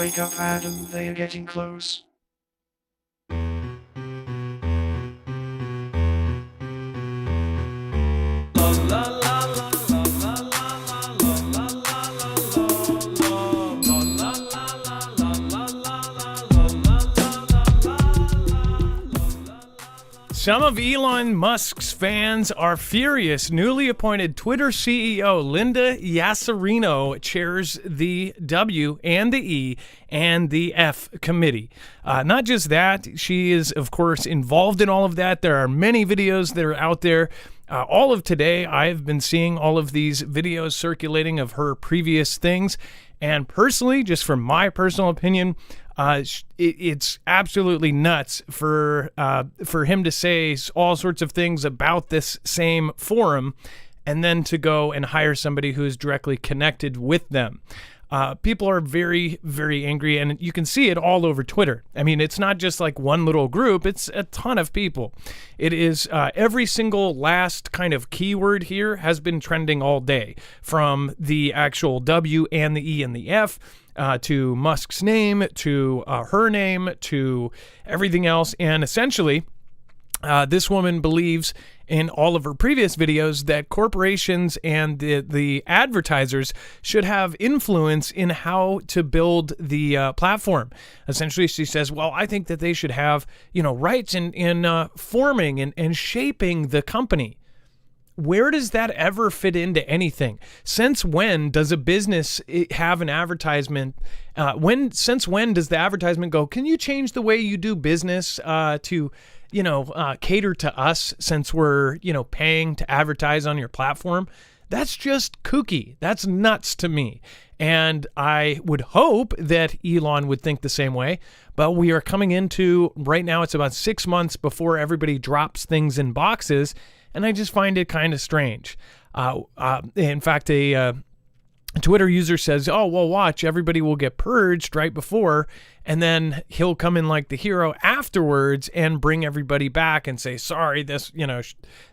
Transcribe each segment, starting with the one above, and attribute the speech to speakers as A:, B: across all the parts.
A: Wake up, Adam, they are getting close.
B: Some of Elon Musk's fans are furious. Newly appointed Twitter CEO Linda Yaccarino chairs the W and the E and the F committee. Not just that, she is, of course, involved in all of that. There are many videos that are out there. All of today, I've been seeing all of these videos circulating of her previous things. And personally, just from my personal opinion, it's absolutely nuts for him to say all sorts of things about this same forum and then to go and hire somebody who is directly connected with them. People are very, very angry, and you can see it all over Twitter. I mean, it's not just like one little group. It's a ton of people. It is every single last kind of keyword here has been trending all day, from the actual W and the E and the F to Musk's name, to her name, to everything else. And essentially, this woman believes in all of her previous videos that corporations and the advertisers should have influence in how to build the platform. Essentially, she says, well, I think that they should have, rights in forming and shaping the company. Where does that ever fit into anything? Since when does a business have an advertisement? Since when does the advertisement go, can you change the way you do business to cater to us, since we're, paying to advertise on your platform? That's just kooky. That's nuts to me. And I would hope that Elon would think the same way. But we are coming into, right now, it's about 6 months before everybody drops things in boxes. And I just find it kind of strange. In fact, a Twitter user says, oh, well, watch, everybody will get purged right before, and then he'll come in like the hero afterwards and bring everybody back and say, sorry, this,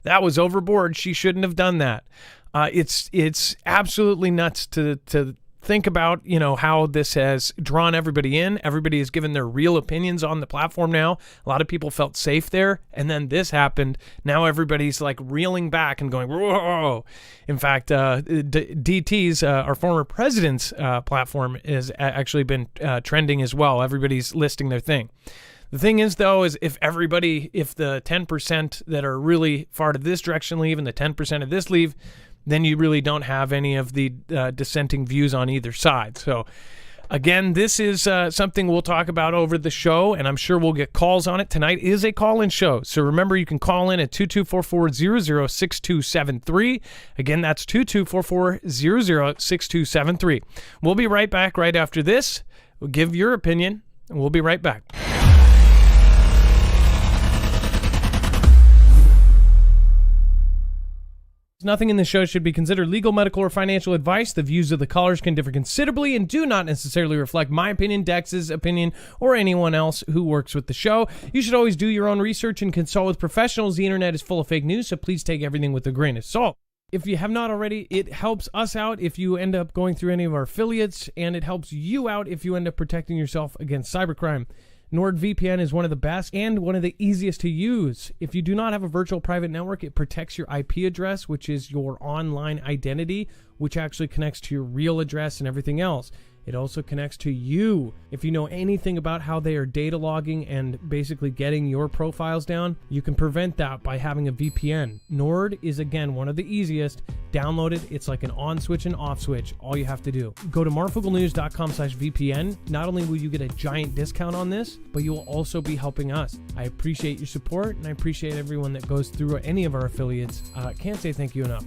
B: that was overboard. She shouldn't have done that. It's absolutely nuts to think about, how this has drawn everybody in. Everybody has given their real opinions on the platform now. A lot of people felt safe there, and then this happened. Now everybody's like reeling back and going, whoa. In fact, DT's, our former president's platform, has actually been trending as well. Everybody's listing their thing. The thing is, though, is if the 10% that are really far to this direction leave and the 10% of this leave, then you really don't have any of the dissenting views on either side. So, again, this is something we'll talk about over the show, and I'm sure we'll get calls on it. Tonight is a call-in show, so remember, you can call in at 2244-006273. Again, that's 2244-006273. We'll be right back right after this. We'll give your opinion, and we'll be right back. Nothing in the show should be considered legal, medical, or financial advice. The views of the callers can differ considerably and do not necessarily reflect my opinion, Dex's opinion, or anyone else who works with the show. You should always do your own research and consult with professionals. The internet is full of fake news, so please take everything with a grain of salt. If you have not already, it helps us out if you end up going through any of our affiliates, and it helps you out if you end up protecting yourself against cybercrime. NordVPN is one of the best and one of the easiest to use. If you do not have a virtual private network, it protects your IP address, which is your online identity, which actually connects to your real address and everything else. It also connects to you. If you know anything about how they are data logging and basically getting your profiles down, you can prevent that by having a VPN. Nord is, again, one of the easiest. Download it. It's like an on switch and off switch. All you have to do. Go to marfooglenews.com/VPN. Not only will you get a giant discount on this, but you will also be helping us. I appreciate your support, and I appreciate everyone that goes through any of our affiliates. Can't say thank you enough.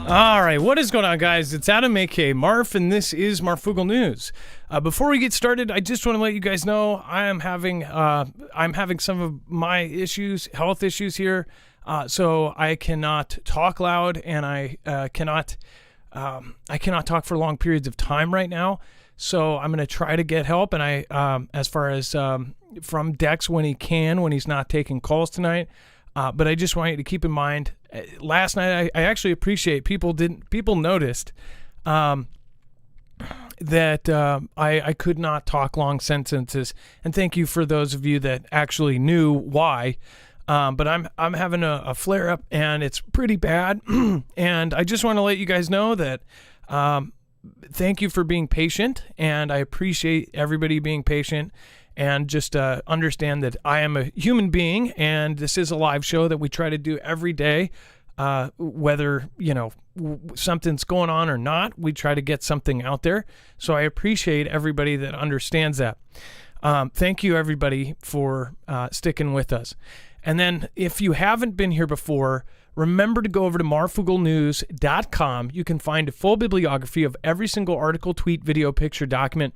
B: All right, what is going on, guys? It's Adam, aka Marf, and this is Marfoogle News. Before we get started, I just want to let you guys know I'm having some of my issues, health issues here, so I cannot talk loud, and I cannot talk for long periods of time right now. So I'm going to try to get help. And as far as from Dex when he can, when he's not taking calls tonight. But I just want you to keep in mind, last night I actually appreciate people noticed that I could not talk long sentences, and thank you for those of you that actually knew why. But I'm having a flare up, and it's pretty bad, and I just want to let you guys know that thank you for being patient, and I appreciate everybody being patient. And just understand that I am a human being, and this is a live show that we try to do every day. Whether, something's going on or not, we try to get something out there. So I appreciate everybody that understands that. Thank you, everybody, for sticking with us. And then if you haven't been here before, remember to go over to marfooglenews.com. You can find a full bibliography of every single article, tweet, video, picture, document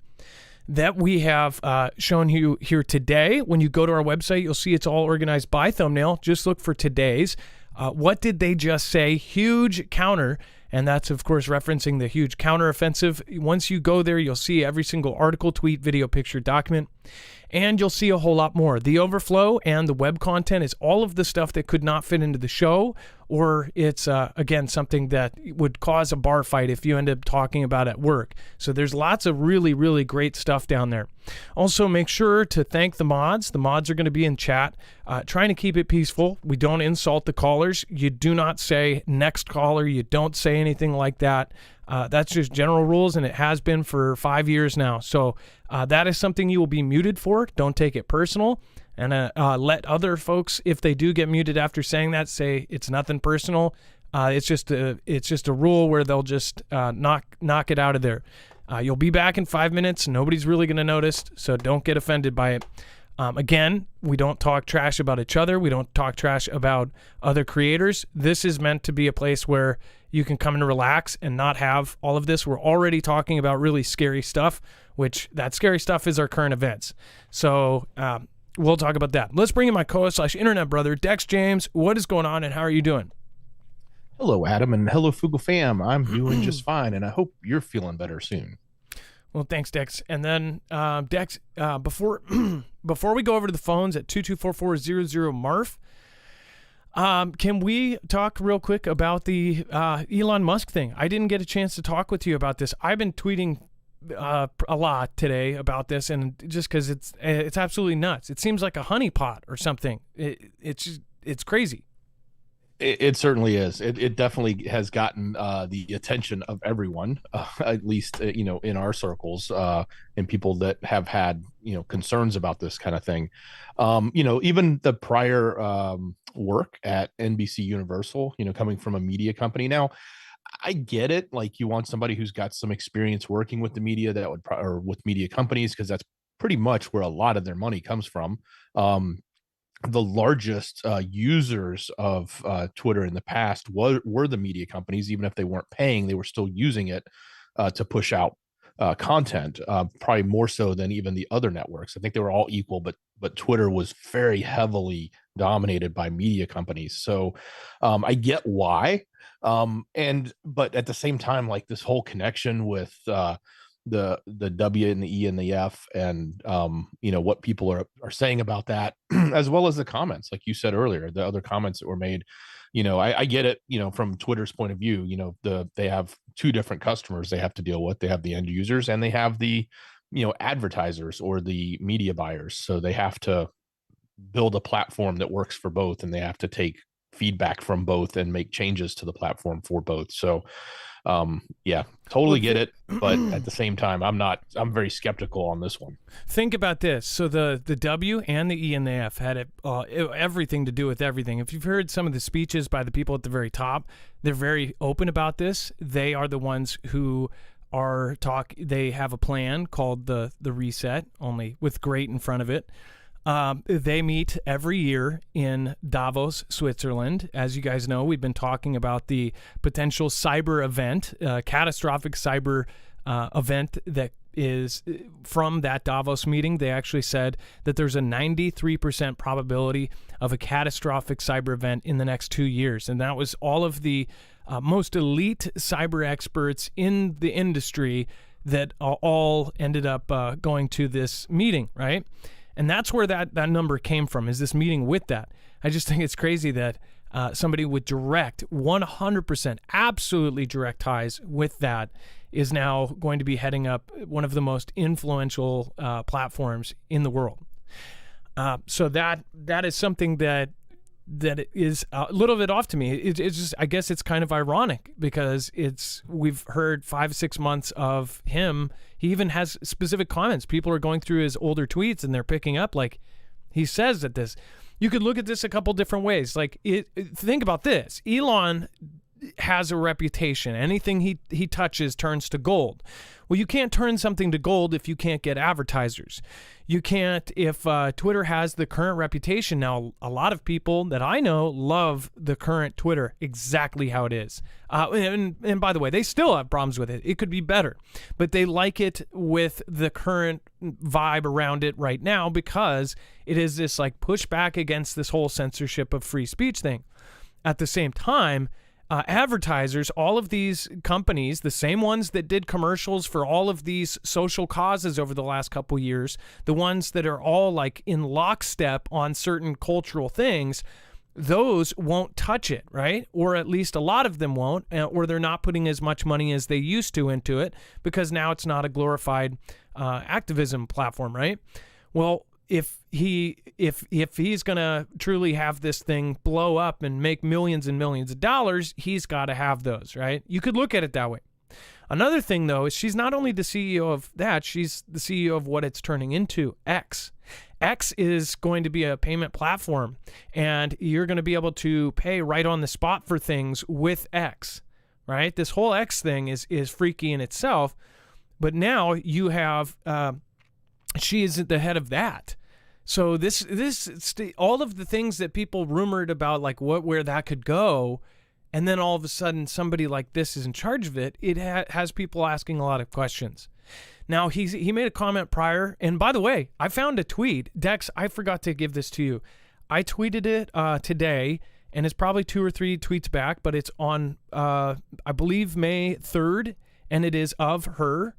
B: that we have shown you here today. When you go to our website, you'll see it's all organized by thumbnail. Just look for today's. What did they just say? Huge counter. And that's, of course, referencing the huge counteroffensive. Once you go there, you'll see every single article, tweet, video, picture, document. And you'll see a whole lot more. The overflow and the web content is all of the stuff that could not fit into the show, or it's, again, something that would cause a bar fight if you end up talking about at work. So there's lots of really, really great stuff down there. Also, make sure to thank the mods. The mods are going to be in chat, trying to keep it peaceful. We don't insult the callers. You do not say next caller. You don't say anything like that. That's just general rules, and it has been for 5 years now. So that is something you will be muted for. Don't take it personal. And let other folks, if they do get muted after saying that, say it's nothing personal. It's just a rule where they'll just knock it out of there. You'll be back in 5 minutes. Nobody's really going to notice, so don't get offended by it. Again, we don't talk trash about each other. We don't talk trash about other creators. This is meant to be a place where you can come and relax and not have all of this. We're already talking about really scary stuff, which that scary stuff is our current events. So we'll talk about that. Let's bring in my co-host/internet brother, Dex James. What is going on, and how are you doing?
C: Hello, Adam, and hello, Fugle fam. I'm doing just fine, and I hope you're feeling better soon.
B: Well, thanks, Dex. And then, Dex, before we go over to the phones at 224-400-MARF, can we talk real quick about the Elon Musk thing? I didn't get a chance to talk with you about this. I've been tweeting a lot today about this, and just because it's absolutely nuts. It seems like a honeypot or something. It's crazy.
C: It certainly is. It definitely has gotten the attention of everyone, at least in our circles, and people that have had concerns about this kind of thing. Even the prior work at NBC Universal, coming from a media company. Now, I get it. Like, you want somebody who's got some experience working with the media or with media companies, because that's pretty much where a lot of their money comes from. The largest users of Twitter in the past were the media companies. Even if they weren't paying, they were still using it to push out content, probably more so than even the other networks. I think they were all equal, but Twitter was very heavily dominated by media companies. So I get why. But at the same time, like, this whole connection with the W and the E and the F, and what people are saying about that, as well as the comments, like you said earlier, the other comments that were made. I get it, from Twitter's point of view. They have two different customers they have to deal with. They have the end users, and they have the advertisers or the media buyers. So they have to build a platform that works for both, and they have to take feedback from both and make changes to the platform for both. So totally get it, but at the same time, I'm very skeptical on this one.
B: Think about this. So the W and the E and the F had everything to do with everything. If you've heard some of the speeches by the people at the very top, they're very open about this. They are the ones who they have a plan called the reset, only with great in front of it. They meet every year in Davos, Switzerland. As you guys know, we've been talking about the potential cyber event, catastrophic cyber event that is from that Davos meeting. They actually said that there's a 93% probability of a catastrophic cyber event in the next 2 years. And that was all of the most elite cyber experts in the industry that all ended up going to this meeting, right? And that's where that number came from, is this meeting with that. I just think it's crazy that somebody with direct, 100%, absolutely direct ties with that is now going to be heading up one of the most influential platforms in the world. So that is something that is a little bit off to me. It's just, I guess it's kind of ironic because we've heard 5-6 months of him. He even has specific comments. People are going through his older tweets and they're picking up, like, he says that this. You could look at this a couple different ways. Like, think about this. Elon has a reputation. Anything he touches turns to gold. Well, you can't turn something to gold if you can't get advertisers. You can't, if Twitter has the current reputation. Now, a lot of people that I know love the current Twitter exactly how it is. And by the way, they still have problems with it. It could be better. But they like it with the current vibe around it right now because it is this like pushback against this whole censorship of free speech thing. At the same time, advertisers, all of these companies, the same ones that did commercials for all of these social causes over the last couple years, the ones that are all like in lockstep on certain cultural things, those won't touch it, right? Or at least a lot of them won't, or they're not putting as much money as they used to into it because now it's not a glorified activism platform, right? Well, if he's gonna truly have this thing blow up and make millions and millions of dollars, he's got to have those, right? You could look at it that way. Another thing, though, is she's not only the CEO of that, she's the CEO of what it's turning into, X. X is going to be a payment platform, and you're going to be able to pay right on the spot for things with X, right? This whole X thing is freaky in itself, but now you have she is at the head of that. So this all of the things that people rumored about, like where that could go, and then all of a sudden somebody like this is in charge of it, it has people asking a lot of questions. Now, he made a comment prior, and by the way, I found a tweet. Dex, I forgot to give this to you. I tweeted it today, and it's probably 2 or 3 tweets back, but it's on, I believe, May 3rd, and it is of her.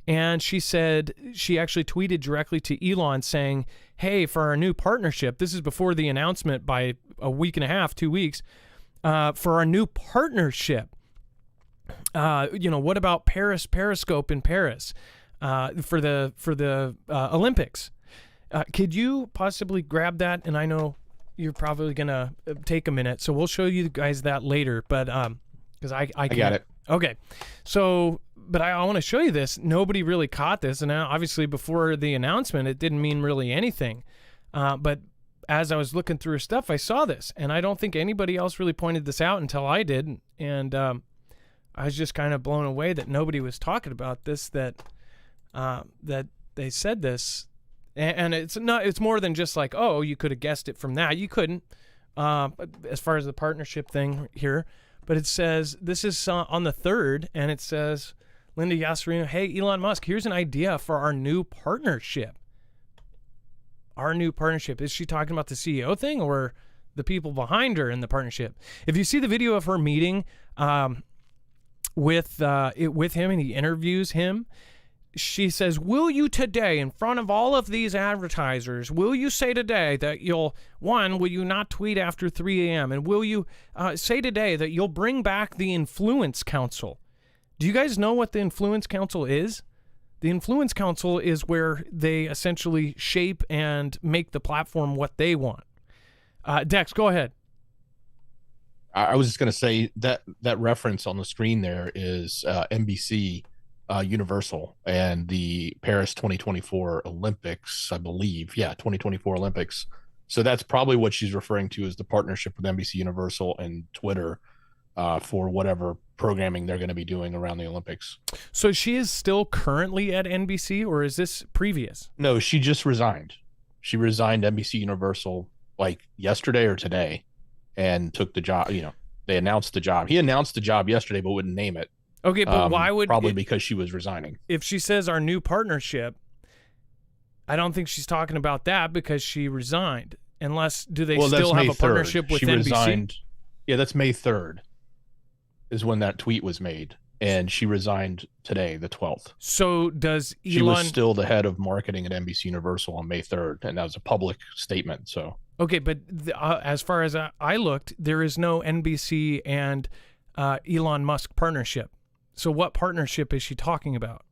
B: And she said, she actually tweeted directly to Elon saying, hey, for our new partnership, this is before the announcement by a week and a half, 2 weeks, for our new partnership, what about Periscope in Paris for the Olympics? Could you possibly grab that? And I know you're probably going to take a minute, so we'll show you guys that later, but because I
C: got it.
B: Okay, so... But I want to show you this. Nobody really caught this. And now, obviously, before the announcement, it didn't mean really anything. But as I was looking through stuff, I saw this. And I don't think anybody else really pointed this out until I did. And I was just kind of blown away that nobody was talking about this, that they said this. And it's more than just like, oh, you could have guessed it from that. You couldn't, as far as the partnership thing here. But it says, this is on the 3rd, and it says... Linda Yaccarino, hey, Elon Musk, here's an idea for our new partnership. Our new partnership. Is she talking about the CEO thing or the people behind her in the partnership? If you see the video of her meeting with him and he interviews him, she says, will you today, in front of all of these advertisers, will you say today that will you not tweet after 3 a.m.? And will you say today that you'll bring back the Influence Council? Do you guys know what the Influence Council is? The Influence Council is where they essentially shape and make the platform what they want. Dex, go ahead.
C: I was just going to say that reference on the screen there is NBC Universal and the Paris 2024 Olympics, I believe. Yeah, 2024 Olympics. So that's probably what she's referring to as the partnership with NBC Universal and Twitter for whatever programming they're going to be doing around the Olympics.
B: So she is still currently at NBC, or is this previous?
C: No, she just resigned. She resigned NBC Universal like yesterday or today and took the job. They announced the job. He announced the job yesterday, but wouldn't name it.
B: Okay, but why would...
C: Probably because she was resigning.
B: If she says our new partnership, I don't think she's talking about that because she resigned. Unless, do they still have a partnership with NBC?
C: Resigned. Yeah, that's May 3rd is when that tweet was made. and she resigned today, the 12th.
B: So does Elon?
C: She was still the head of marketing at NBC Universal on May 3rd, and that was a public statement. So
B: okay, but as far as I looked, there is no NBC and Elon Musk partnership. So what partnership is she talking about?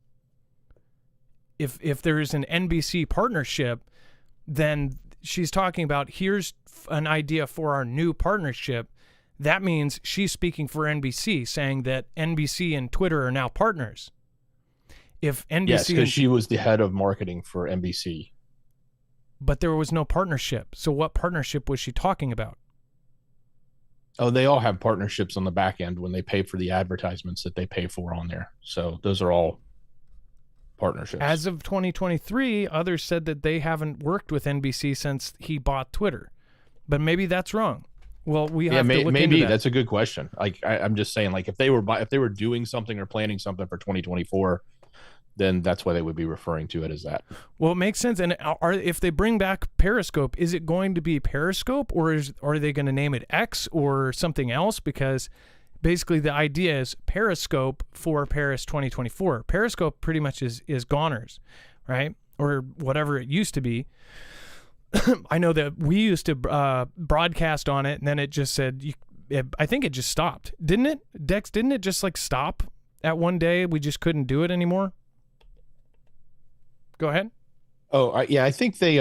B: If there is an NBC partnership, then she's talking about here's an idea for our new partnership. That means she's speaking for NBC, saying that NBC and Twitter are now partners. If NBC,
C: yes, because she was the head of marketing for NBC.
B: But there was no partnership. So what partnership was she talking about?
C: Oh, they all have partnerships on the back end when they pay for the advertisements that they pay for on there. So those are all partnerships.
B: As of 2023, others said that they haven't worked with NBC since he bought Twitter. But maybe that's wrong. Well, we have to look
C: maybe
B: into that.
C: That's a good question. Like I'm just saying, like if they were doing something or planning something for 2024, then that's why they would be referring to it as that.
B: Well, it makes sense. And if they bring back Periscope, is it going to be Periscope, or are they going to name it X or something else? Because basically the idea is Periscope for Paris 2024. Periscope pretty much is goners, right? Or whatever it used to be. I know that we used to broadcast on it, and then it just said, I think it just stopped. Didn't it? Dex, didn't it just like stop at one day? We just couldn't do it anymore? Go ahead.
C: Oh, yeah, I think they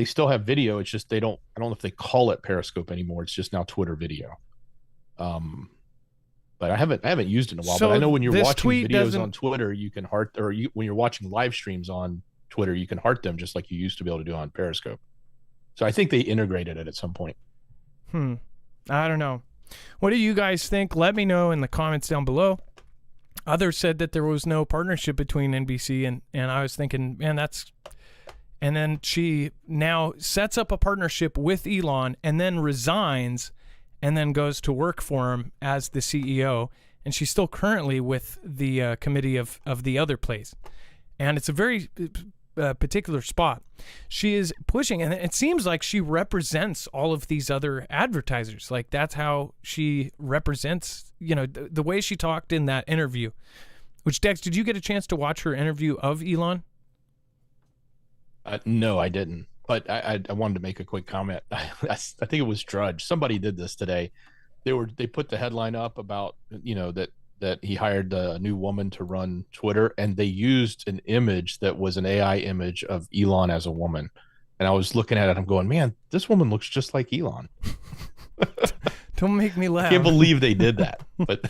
C: still have video. It's just I don't know if they call it Periscope anymore. It's just now Twitter video. But I haven't used it in a while.
B: So
C: but I know when you're watching videos
B: doesn't...
C: on Twitter, you can heart, when you're watching live streams on Twitter, you can heart them just like you used to be able to do on Periscope. So I think they integrated it at some point.
B: I don't know. What do you guys think? Let me know in the comments down below. Others said that there was no partnership between NBC and I was thinking, man, that's... And then she now sets up a partnership with Elon and then resigns and then goes to work for him as the CEO. And she's still currently with the committee of the other place. And it's a very particular spot. She is pushing, and it seems like she represents all of these other advertisers. Like that's how she represents, the way she talked in that interview. Which, Dex, did you get a chance to watch her interview of Elon?
C: No, I didn't. But I wanted to make a quick comment. I think it was Drudge. Somebody did this today. They put the headline up about that he hired a new woman to run Twitter, and they used an image that was an AI image of Elon as a woman. And I was looking at it, I'm going, man, this woman looks just like Elon.
B: Don't make me laugh.
C: I can't believe they did that. But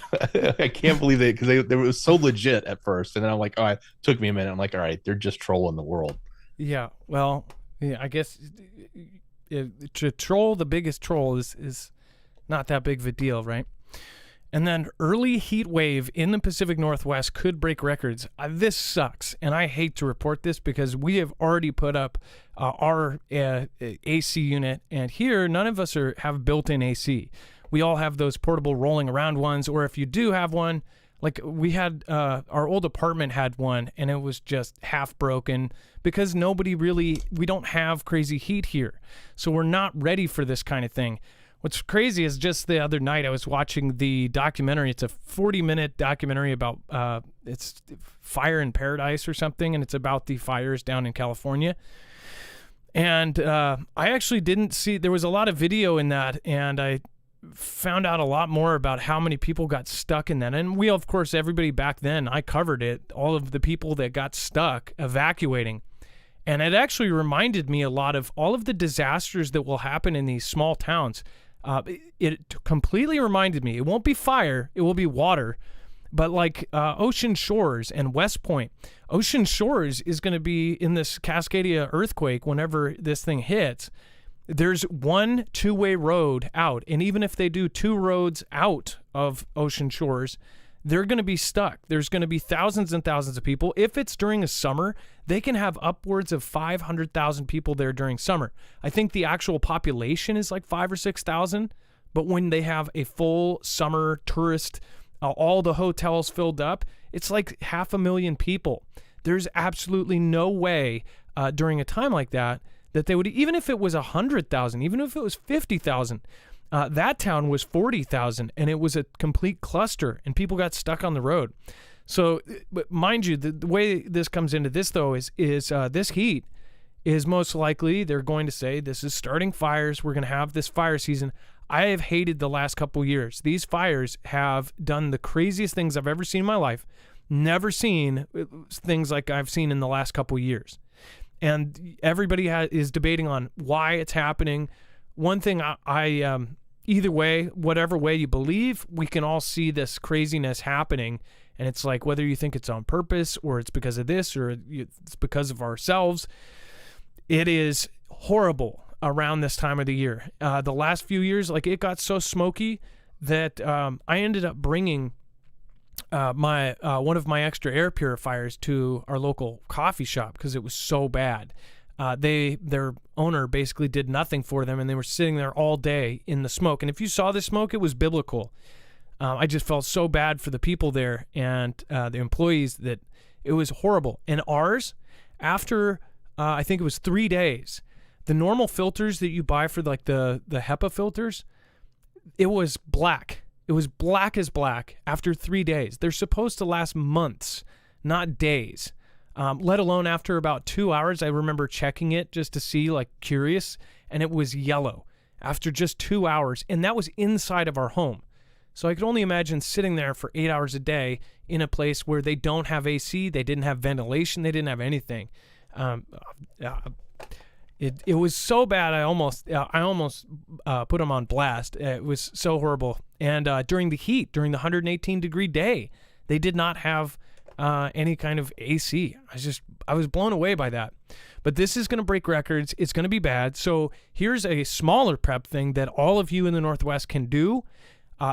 C: I can't believe because they was so legit at first. And then I'm like, it took me a minute. I'm like, all right, they're just trolling the world.
B: Yeah, well, yeah, I guess to troll the biggest troll is not that big of a deal, right? And then early heat wave in the Pacific Northwest could break records. This sucks, and I hate to report this because we have already put up our AC unit, and here none of us have built-in AC. We all have those portable rolling around ones, or if you do have one, like we had, our old apartment had one, and it was just half broken because we don't have crazy heat here. So we're not ready for this kind of thing. What's crazy is just the other night I was watching the documentary. It's a 40-minute documentary about it's Fire in Paradise or something, and it's about the fires down in California. And I actually didn't see, there was a lot of video in that, and I found out a lot more about how many people got stuck in that. And we, of course, everybody back then, I covered it, all of the people that got stuck evacuating. And it actually reminded me a lot of all of the disasters that will happen in these small towns. It completely reminded me. It won't be fire, it will be water. But like Ocean Shores and West Point, Ocean Shores is going to be in this Cascadia earthquake whenever this thing hits. There's one two-way road out, and even if they do two roads out of Ocean Shores, they're going to be stuck. There's going to be thousands and thousands of people. If it's during a summer, they can have upwards of 500,000 people there during summer. I think the actual population is like 5,000 or 6,000, but when they have a full summer tourist, all the hotels filled up, it's like 500,000 people. There's absolutely no way during a time like that they would, even if it was 100,000, even if it was 50,000, That town was 40,000, and it was a complete cluster, and people got stuck on the road. So, but mind you, the way this comes into this, though, is this heat is most likely they're going to say this is starting fires. We're going to have this fire season. I have hated the last couple years. These fires have done the craziest things I've ever seen in my life. Never seen things like I've seen in the last couple years. And everybody is debating on why it's happening. One thing I either way, whatever way you believe, we can all see this craziness happening. And it's like whether you think it's on purpose or it's because of this or it's because of ourselves, it is horrible around this time of the year. The last few years, like it got so smoky that I ended up bringing my one of my extra air purifiers to our local coffee shop because it was so bad. Their owner basically did nothing for them, and they were sitting there all day in the smoke. And if you saw the smoke, it was biblical. I just felt so bad for the people there and the employees that it was horrible. And ours, after I think it was 3 days, the normal filters that you buy for like the HEPA filters, it was black. It was black as black after 3 days. They're supposed to last months, not days. Let alone after about 2 hours, I remember checking it just to see, like curious, and it was yellow after just 2 hours. And that was inside of our home. So I could only imagine sitting there for 8 hours a day in a place where they don't have AC, they didn't have ventilation, they didn't have anything. It was so bad I almost put them on blast. It was so horrible. And during the heat, during the 118-degree day, they did not have any kind of AC. I was blown away by that. But this is going to break records. It's going to be bad. So here's a smaller prep thing that all of you in the Northwest can do.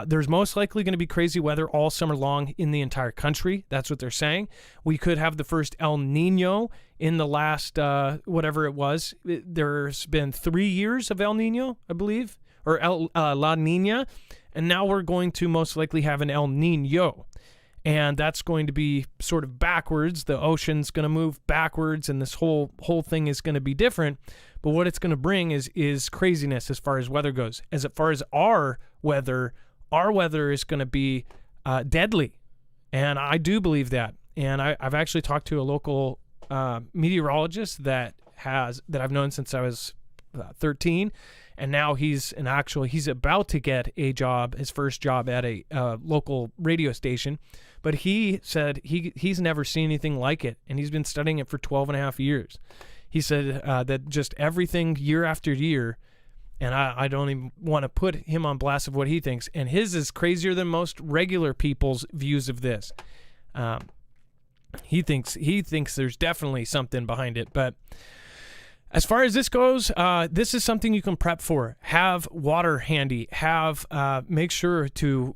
B: There's most likely going to be crazy weather all summer long in the entire country. That's what they're saying. We could have the first El Nino in the last, whatever it was. There's been 3 years of El Nino, I believe, or La Nina. And now we're going to most likely have an El Nino. And that's going to be sort of backwards. The ocean's going to move backwards, and this whole thing is going to be different. But what it's going to bring is craziness as far as weather goes. As far as our weather is going to be deadly, and I do believe that. And I've actually talked to a local meteorologist that I've known since I was 13, and now he's about to get a job, his first job at a local radio station. But he said he's never seen anything like it, and he's been studying it for 12 and a half years. He said that just everything year after year. And I don't even want to put him on blast of what he thinks. And his is crazier than most regular people's views of this. He thinks there's definitely something behind it. But as far as this goes, this is something you can prep for. Have water handy. Make sure to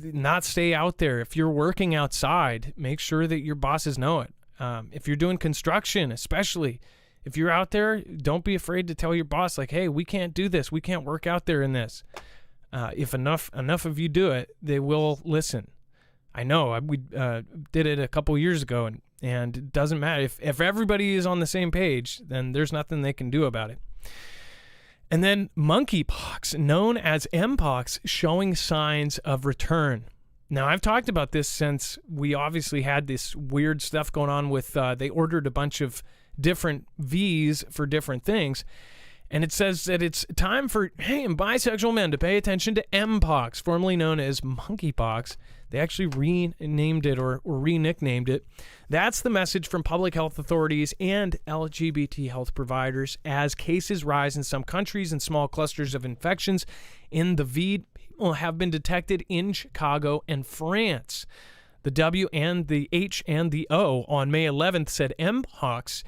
B: not stay out there. If you're working outside, make sure that your bosses know it. If you're doing construction, especially, if you're out there, don't be afraid to tell your boss, like, hey, we can't do this. We can't work out there in this. If enough of you do it, they will listen. I know. We did it a couple years ago, and it doesn't matter. If everybody is on the same page, then there's nothing they can do about it. And then monkeypox, known as mpox, showing signs of return. Now, I've talked about this since we obviously had this weird stuff going on with, they ordered a bunch of different V's for different things. And it says that it's time for bisexual men to pay attention to mpox, formerly known as monkeypox. They actually renamed it or re-nicknamed it. That's the message from public health authorities and LGBT health providers as cases rise in some countries and small clusters of infections in the V have been detected in Chicago and France. The W and the H and the O on May 11th said mpox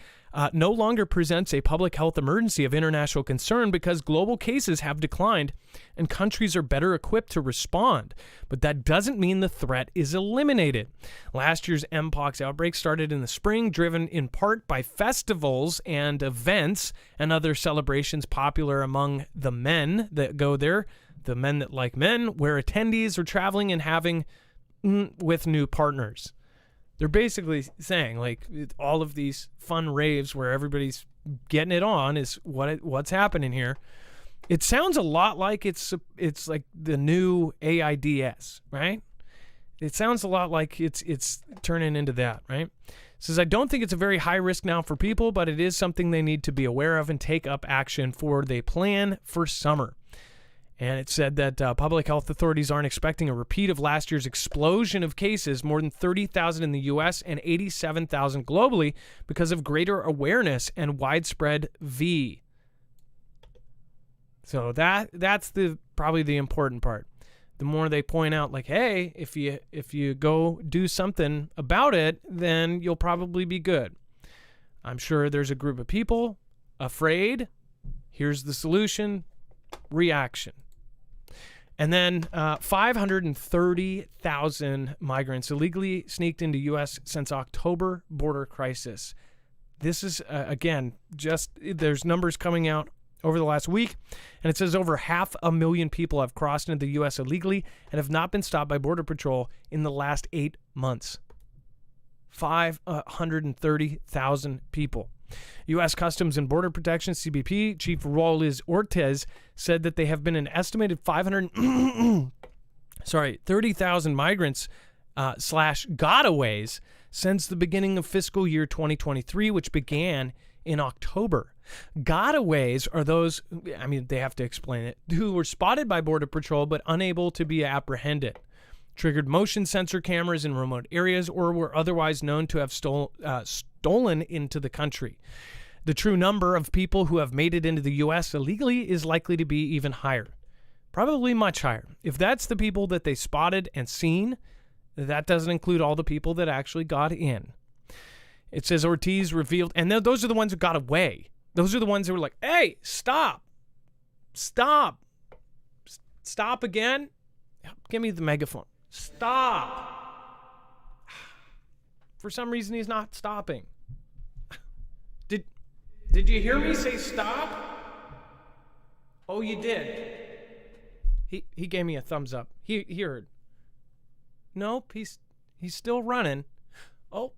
B: no longer presents a public health emergency of international concern because global cases have declined and countries are better equipped to respond. But that doesn't mean the threat is eliminated. Last year's mpox outbreak started in the spring, driven in part by festivals and events and other celebrations popular among the men that go there, the men that like men, where attendees are traveling and having with new partners. They're basically saying, like, all of these fun raves where everybody's getting it on is what's happening here. It sounds a lot like it's like the new AIDS, right? It sounds a lot like it's turning into that, right? It says, I don't think it's a very high risk now for people, but it is something they need to be aware of and take up action for they plan for summer. And it said that public health authorities aren't expecting a repeat of last year's explosion of cases, more than 30,000 in the U.S. and 87,000 globally, because of greater awareness and widespread V. So that's probably the important part. The more they point out, like, hey, if you go do something about it, then you'll probably be good. I'm sure there's a group of people afraid. Here's the solution: reaction. And then 530,000 migrants illegally sneaked into U.S. since October border crisis. This is, again, just there's numbers coming out over the last week, and it says over 500,000 people have crossed into the U.S. illegally and have not been stopped by Border Patrol in the last 8 months. 530,000 people. U.S. Customs and Border Protection, CBP, Chief Roles Ortiz said that they have been an estimated 30,000 migrants slash gotaways since the beginning of fiscal year 2023, which began in October. Gotaways are those, I mean, they have to explain it, who were spotted by Border Patrol but unable to be apprehended, triggered motion sensor cameras in remote areas, or were otherwise known to have stolen into the country. The true number of people who have made it into the U.S. illegally is likely to be even higher, probably much higher. If that's the people that they spotted and seen, that doesn't include all the people that actually got in. It says Ortiz revealed, and those are the ones who got away. Those are the ones who were like, hey, stop again. Give me the megaphone. Stop. For some reason, he's not stopping. Did you hear me say stop? Oh, you did. He gave me a thumbs up. He heard. Nope, he's still running. Oh,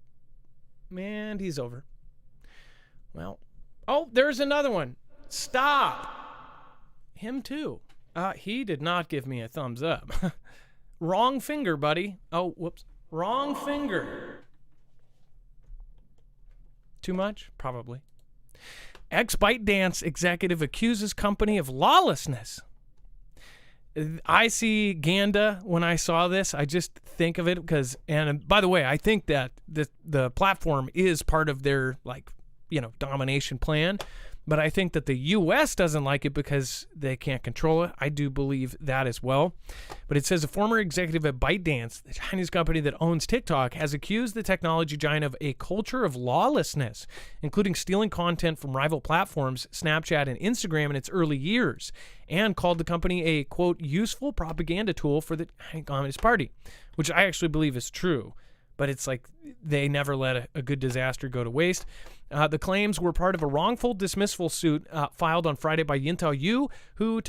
B: man, he's over. Well, oh, there's another one. Stop. Him too. He did not give me a thumbs up. Wrong finger, buddy. Oh, whoops. Wrong finger. Too much? Probably. Ex-ByteDance executive accuses company of lawlessness. I see Ganda when I saw this. I just think of it because, and by the way, I think that the platform is part of their, domination plan. But I think that the U.S. doesn't like it because they can't control it. I do believe that as well. But it says a former executive at ByteDance, the Chinese company that owns TikTok, has accused the technology giant of a culture of lawlessness, including stealing content from rival platforms, Snapchat and Instagram in its early years, and called the company a, quote, useful propaganda tool for the Communist Party, which I actually believe is true. But it's like they never let a good disaster go to waste. The claims were part of a wrongful dismissal suit filed on Friday by Yintao Yu, who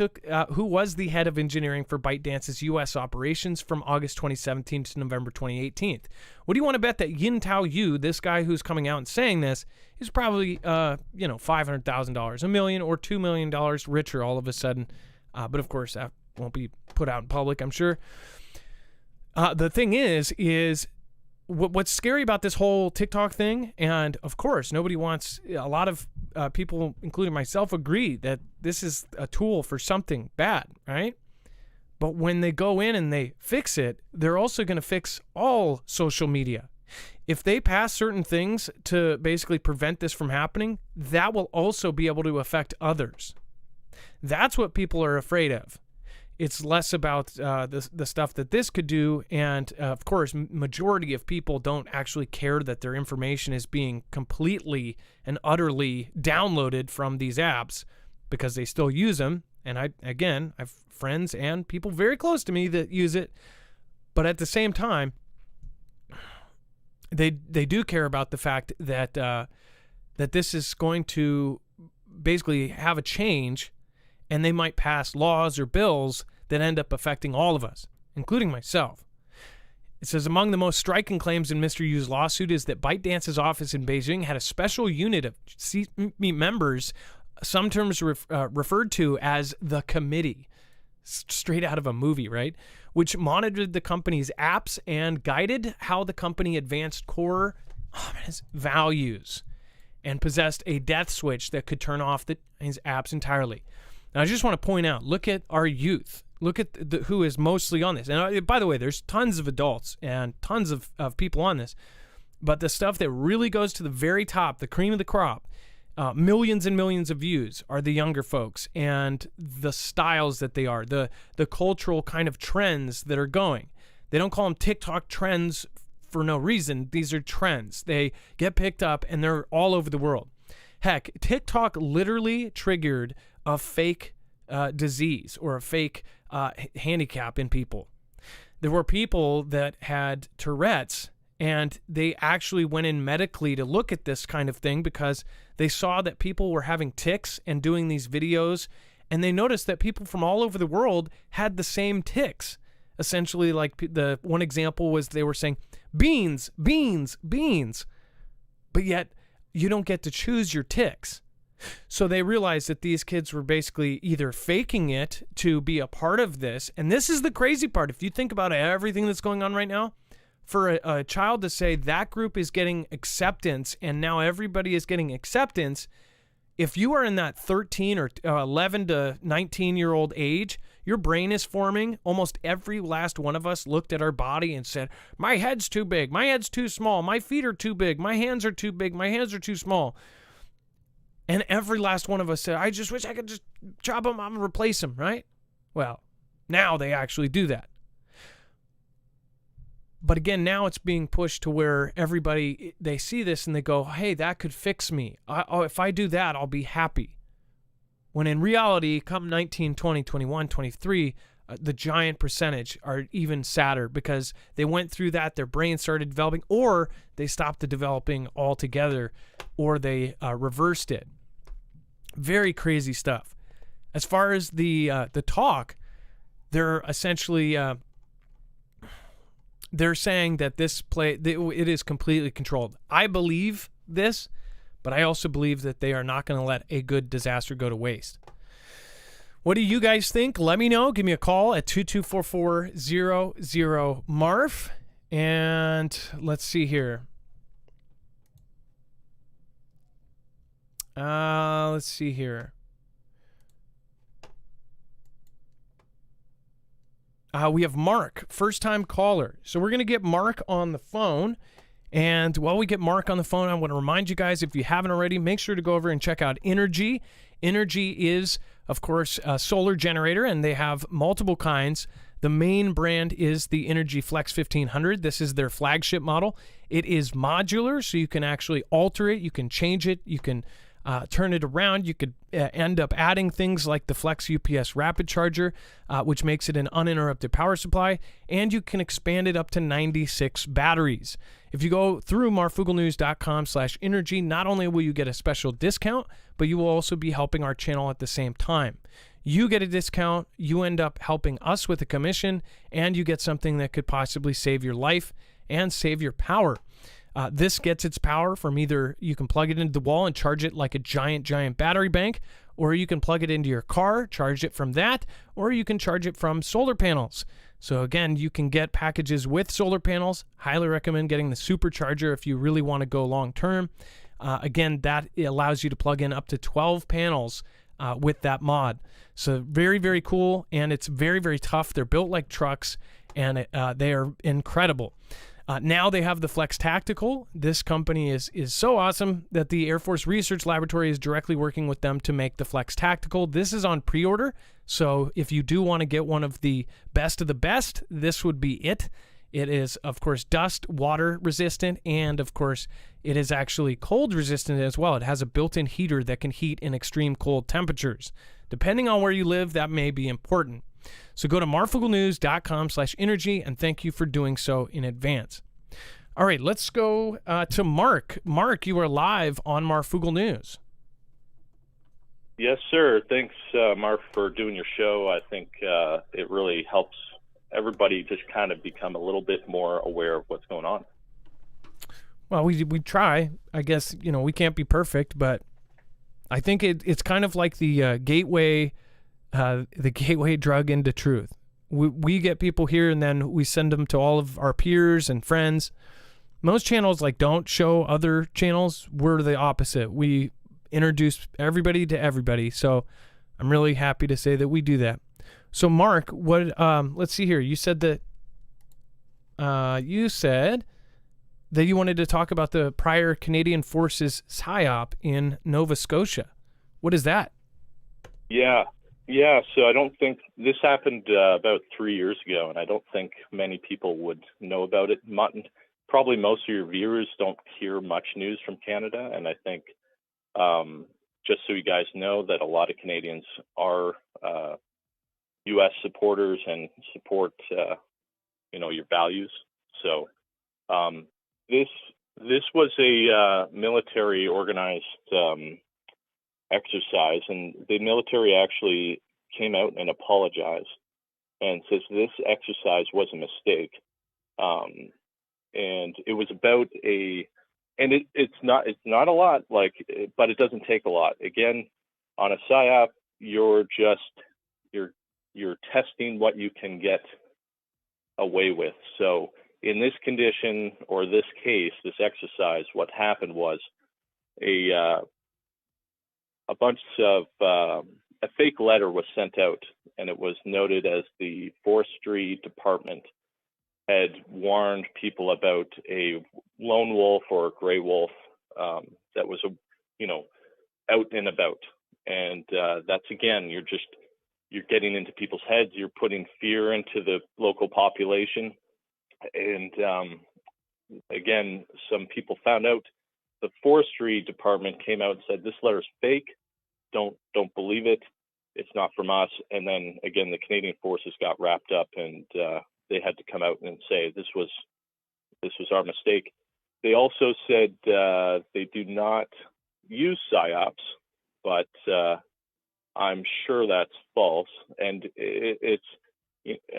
B: was the head of engineering for ByteDance's U.S. operations from August 2017 to November 2018. What do you want to bet that Yintao Yu, this guy who's coming out and saying this, is probably $500,000, $1 million, or $2 million richer all of a sudden? But of course, that won't be put out in public, I'm sure. The thing is what's scary about this whole TikTok thing, and of course, nobody wants, a lot of people, including myself, agree that this is a tool for something bad, right? But when they go in and they fix it, they're also going to fix all social media. If they pass certain things to basically prevent this from happening, that will also be able to affect others. That's what people are afraid of. It's less about the stuff that this could do, and of course, majority of people don't actually care that their information is being completely and utterly downloaded from these apps because they still use them. And I have friends and people very close to me that use it, but at the same time, they do care about the fact that that this is going to basically have a change. And they might pass laws or bills that end up affecting all of us, including myself. It says among the most striking claims in Mr. Yu's lawsuit is that ByteDance's office in Beijing had a special unit of members some terms referred to as the committee, straight out of a movie, right? Which monitored the company's apps and guided how the company advanced core values and possessed a death switch that could turn off his apps entirely. Now, I just want to point out, look at our youth. Look at who is mostly on this. And by the way, there's tons of adults and tons of people on this. But the stuff that really goes to the very top, the cream of the crop, millions and millions of views, are the younger folks and the styles that they are, the cultural kind of trends that are going. They don't call them TikTok trends for no reason. These are trends. They get picked up and they're all over the world. Heck, TikTok literally triggered a fake disease or a fake handicap in people. There were people that had Tourette's, and they actually went in medically to look at this kind of thing because they saw that people were having tics and doing these videos, and they noticed that people from all over the world had the same tics. Essentially, like the one example was they were saying, beans, beans, beans, but yet you don't get to choose your tics. So they realized that these kids were basically either faking it to be a part of this, and this is the crazy part. If you think about everything that's going on right now, for a child to say that group is getting acceptance and now everybody is getting acceptance, if you are in that 13 or 11 to 19-year-old age, your brain is forming. Almost every last one of us looked at our body and said, my head's too big, my head's too small, my feet are too big, my hands are too big, my hands are too small. And every last one of us said, I just wish I could just chop them up and replace them, right? Well, now they actually do that. But again, now it's being pushed to where everybody, they see this and they go, hey, that could fix me. If I do that, I'll be happy. When in reality, come 19, 20, 21, 23, the giant percentage are even sadder because they went through that, their brain started developing, or they stopped the developing altogether, or they reversed it. Very crazy stuff. As far as the talk, they're essentially... they're saying that it is completely controlled. I believe this, but I also believe that they are not going to let a good disaster go to waste. What do you guys think? Let me know. Give me a call at 224-400-MARF. And let's see here. Let's see here. We have Mark, first-time caller. So we're going to get Mark on the phone. And while we get Mark on the phone, I want to remind you guys, if you haven't already, make sure to go over and check out Energy. Energy is, of course, a solar generator, and they have multiple kinds. The main brand is the Energy Flex 1500. This is their flagship model. It is modular, so you can actually alter it. You can change it. You can turn it around. You could end up adding things like the Flex UPS rapid charger, which makes it an uninterrupted power supply, and you can expand it up to 96 batteries. If you go through marfooglenews.com/energy, not only will you get a special discount, but you will also be helping our channel at the same time. You get a discount, you end up helping us with a commission, and you get something that could possibly save your life and save your power. This gets its power from either you can plug it into the wall and charge it like a giant battery bank, or you can plug it into your car, charge it from that, or you can charge it from solar panels. So again, you can get packages with solar panels. Highly recommend getting the supercharger if you really want to go long term. Again, that allows you to plug in up to 12 panels with that mod. So very, very cool, and it's very, very tough. They're built like trucks, and they are incredible. Now they have the Flex Tactical. This company is so awesome that the Air Force Research Laboratory is directly working with them to make the Flex Tactical. This is on pre-order, so if you do want to get one of the best, this would be it. It is, of course, dust, water resistant, and of course, it is actually cold resistant as well. It has a built-in heater that can heat in extreme cold temperatures. Depending on where you live, that may be important. So go to marfooglenews.com/energy, and thank you for doing so in advance. All right, let's go to Mark. Mark, you are live on Marfoogle News.
D: Yes, sir. Thanks, Mark, for doing your show. I think it really helps everybody just kind of become a little bit more aware of what's going on.
B: Well, we try. I guess, we can't be perfect, but I think it's kind of like the gateway drug into truth. We get people here and then we send them to all of our peers and friends. Most channels don't show other channels. We're the opposite. We introduce everybody to everybody. So I'm really happy to say that we do that. So Mark, let's see here. You said that you wanted to talk about the prior Canadian Forces psyop in Nova Scotia. What is that?
D: Yeah. So I don't think this happened about 3 years ago, and I don't think many people would know about it. Probably most of your viewers don't hear much news from Canada, and I think just so you guys know that a lot of Canadians are U.S. supporters and support your values. So this was a military organized exercise, and the military actually came out and apologized and says this exercise was a mistake. And it was about it's not a lot, but it doesn't take a lot. Again, on a psyop, you're testing what you can get away with. So in this condition or this case, this exercise, what happened was a bunch of a fake letter was sent out, and it was noted as the forestry department had warned people about a lone wolf or a gray wolf that was out and about. And that's, again, you're getting into people's heads. You're putting fear into the local population. And again, some people found out. The forestry department came out and said, this letter's fake. Don't believe it. It's not from us. And then again, the Canadian Forces got wrapped up, and they had to come out and say this was our mistake. They also said they do not use psyops, but I'm sure that's false. And it's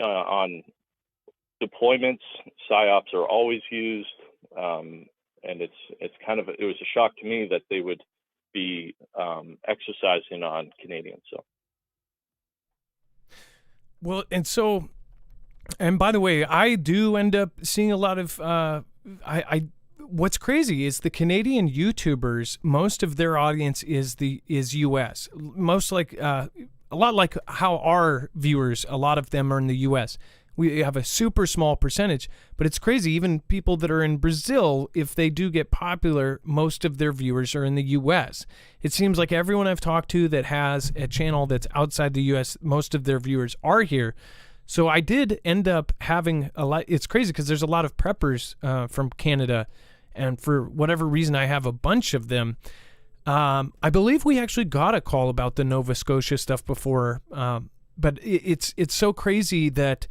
D: on deployments, psyops are always used, and it was a shock to me that they would be exercising on Canadians. So.
B: Well, and by the way, I do end up seeing a lot of what's crazy is the Canadian YouTubers, most of their audience is US. Most a lot like how our viewers, a lot of them are in the US. We have a super small percentage, but it's crazy. Even people that are in Brazil, if they do get popular, most of their viewers are in the US. It seems like everyone I've talked to that has a channel that's outside the US, most of their viewers are here. So I did end up having a lot. It's crazy because there's a lot of preppers from Canada, and for whatever reason, I have a bunch of them. I believe we actually got a call about the Nova Scotia stuff before, but it's so crazy that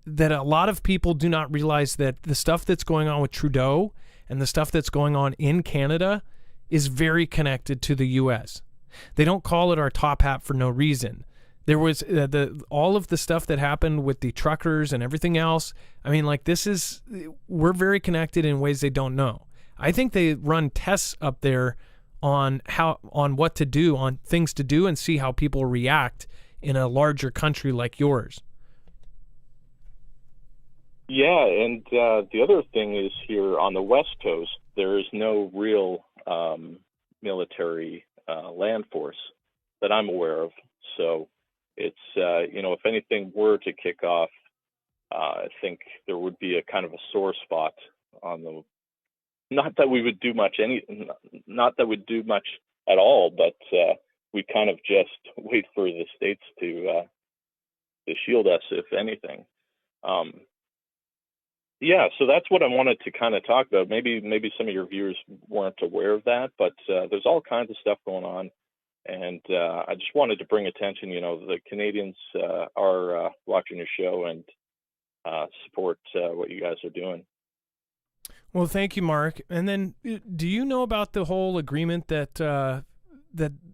B: a lot of people do not realize that the stuff that's going on with Trudeau and the stuff that's going on in Canada is very connected to the U.S. They don't call it our top hat for no reason. There was all of the stuff that happened with the truckers and everything else. I mean, we're very connected in ways they don't know. I think they run tests up there on what to do, on things to do, and see how people react in a larger country like yours.
D: Yeah, and the other thing is here on the West Coast, there is no real military land force that I'm aware of. So it's, if anything were to kick off, I think there would be a kind of a sore spot on the, not that we would do much at all, but we kind of just wait for the states to shield us, if anything. Yeah, so that's what I wanted to kind of talk about. Maybe some of your viewers weren't aware of that, but there's all kinds of stuff going on. And I just wanted to bring attention, the Canadians are watching your show and support what you guys are doing.
B: Well, thank you, Mark. And then do you know about the whole agreement that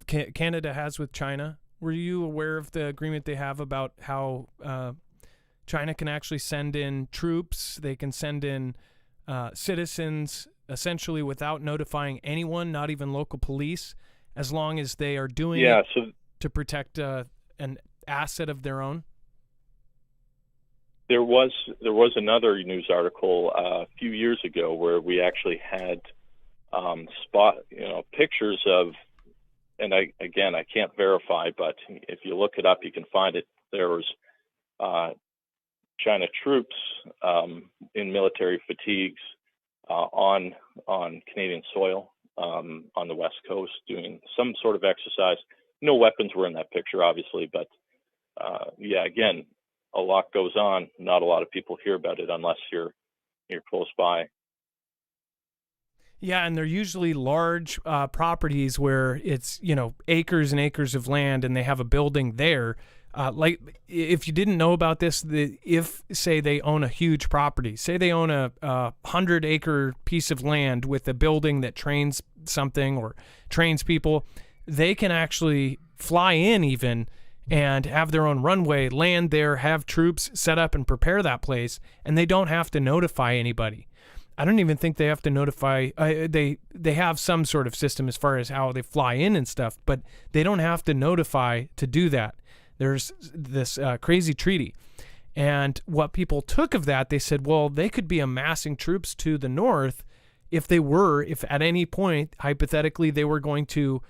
B: Canada has with China? Were you aware of the agreement they have about how China can actually send in troops? They can send in citizens essentially without notifying anyone, not even local police, as long as they are doing
D: Yeah.
B: it
D: So
B: to protect an asset of their own?
D: there was another news article a few years ago where we actually had pictures of, and I can't verify, but if you look it up, you can find it. There was China troops in military fatigues on Canadian soil on the West Coast doing some sort of exercise. No weapons were in that picture, obviously, but again, a lot goes on. Not a lot of people hear about it unless you're close by.
B: Yeah, and they're usually large properties where it's, acres and acres of land, and they have a building there. Like, if you didn't know about this, if, say, they own a huge property, say they own a 100-acre piece of land with a building that trains something or trains people, they can actually fly in even and have their own runway, land there, have troops set up and prepare that place, and they don't have to notify anybody. I don't even think they have to notify. They have some sort of system as far as how they fly in and stuff, but they don't have to notify to do that. There's this crazy treaty. And what people took of that, they said, well, they could be amassing troops to the north if at any point, hypothetically, they were going to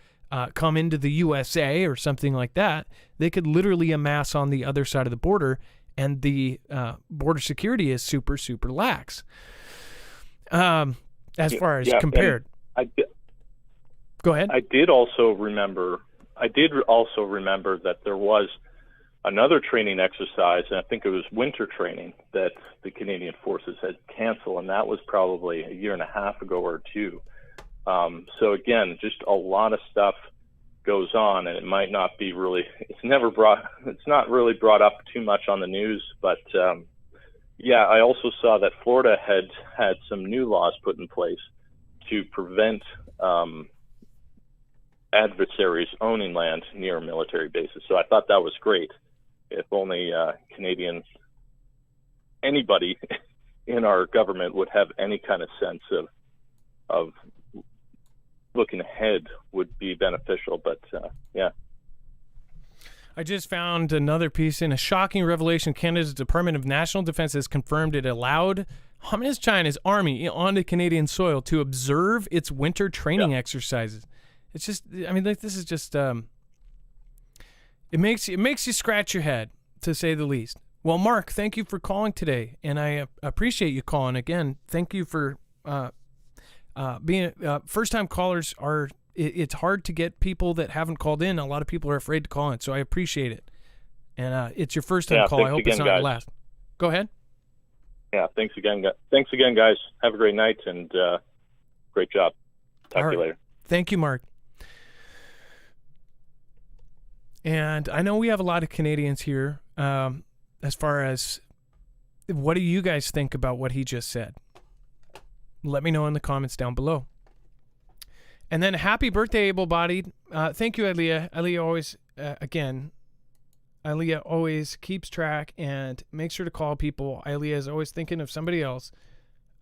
B: come into the USA or something like that. They could literally amass on the other side of the border, and the border security is super, super lax. As far as compared. Go ahead.
D: I did also remember that there was another training exercise, and I think it was winter training, that the Canadian forces had canceled, and that was probably a year and a half ago or two. So again, just a lot of stuff goes on, and it might not be really, it's not really brought up too much on the news, but I also saw that Florida had some new laws put in place to prevent adversaries owning land near military bases. So I thought that was great. If only anybody in our government would have any kind of sense of looking ahead would be beneficial. But
B: I just found another piece. In a shocking revelation, Canada's Department of National Defense has confirmed it allowed Communist China's army onto Canadian soil to observe its winter training exercises. It's just, this is just, it makes you scratch your head, to say the least. Well, Mark, thank you for calling today, and I appreciate you calling again. Thank you for being first-time callers. It's hard to get people that haven't called in. A lot of people are afraid to call in, so I appreciate it. And it's your first-time call. I hope it's not your last. Go ahead.
D: Yeah, thanks again, guys. Have a great night, and great job. Talk to you later.
B: Thank you, Mark. And I know we have a lot of Canadians here. As far as, what do you guys think about what he just said? Let me know in the comments down below. And then happy birthday, able-bodied. Thank you, Aaliyah. Aaliyah always keeps track and makes sure to call people. Aaliyah is always thinking of somebody else.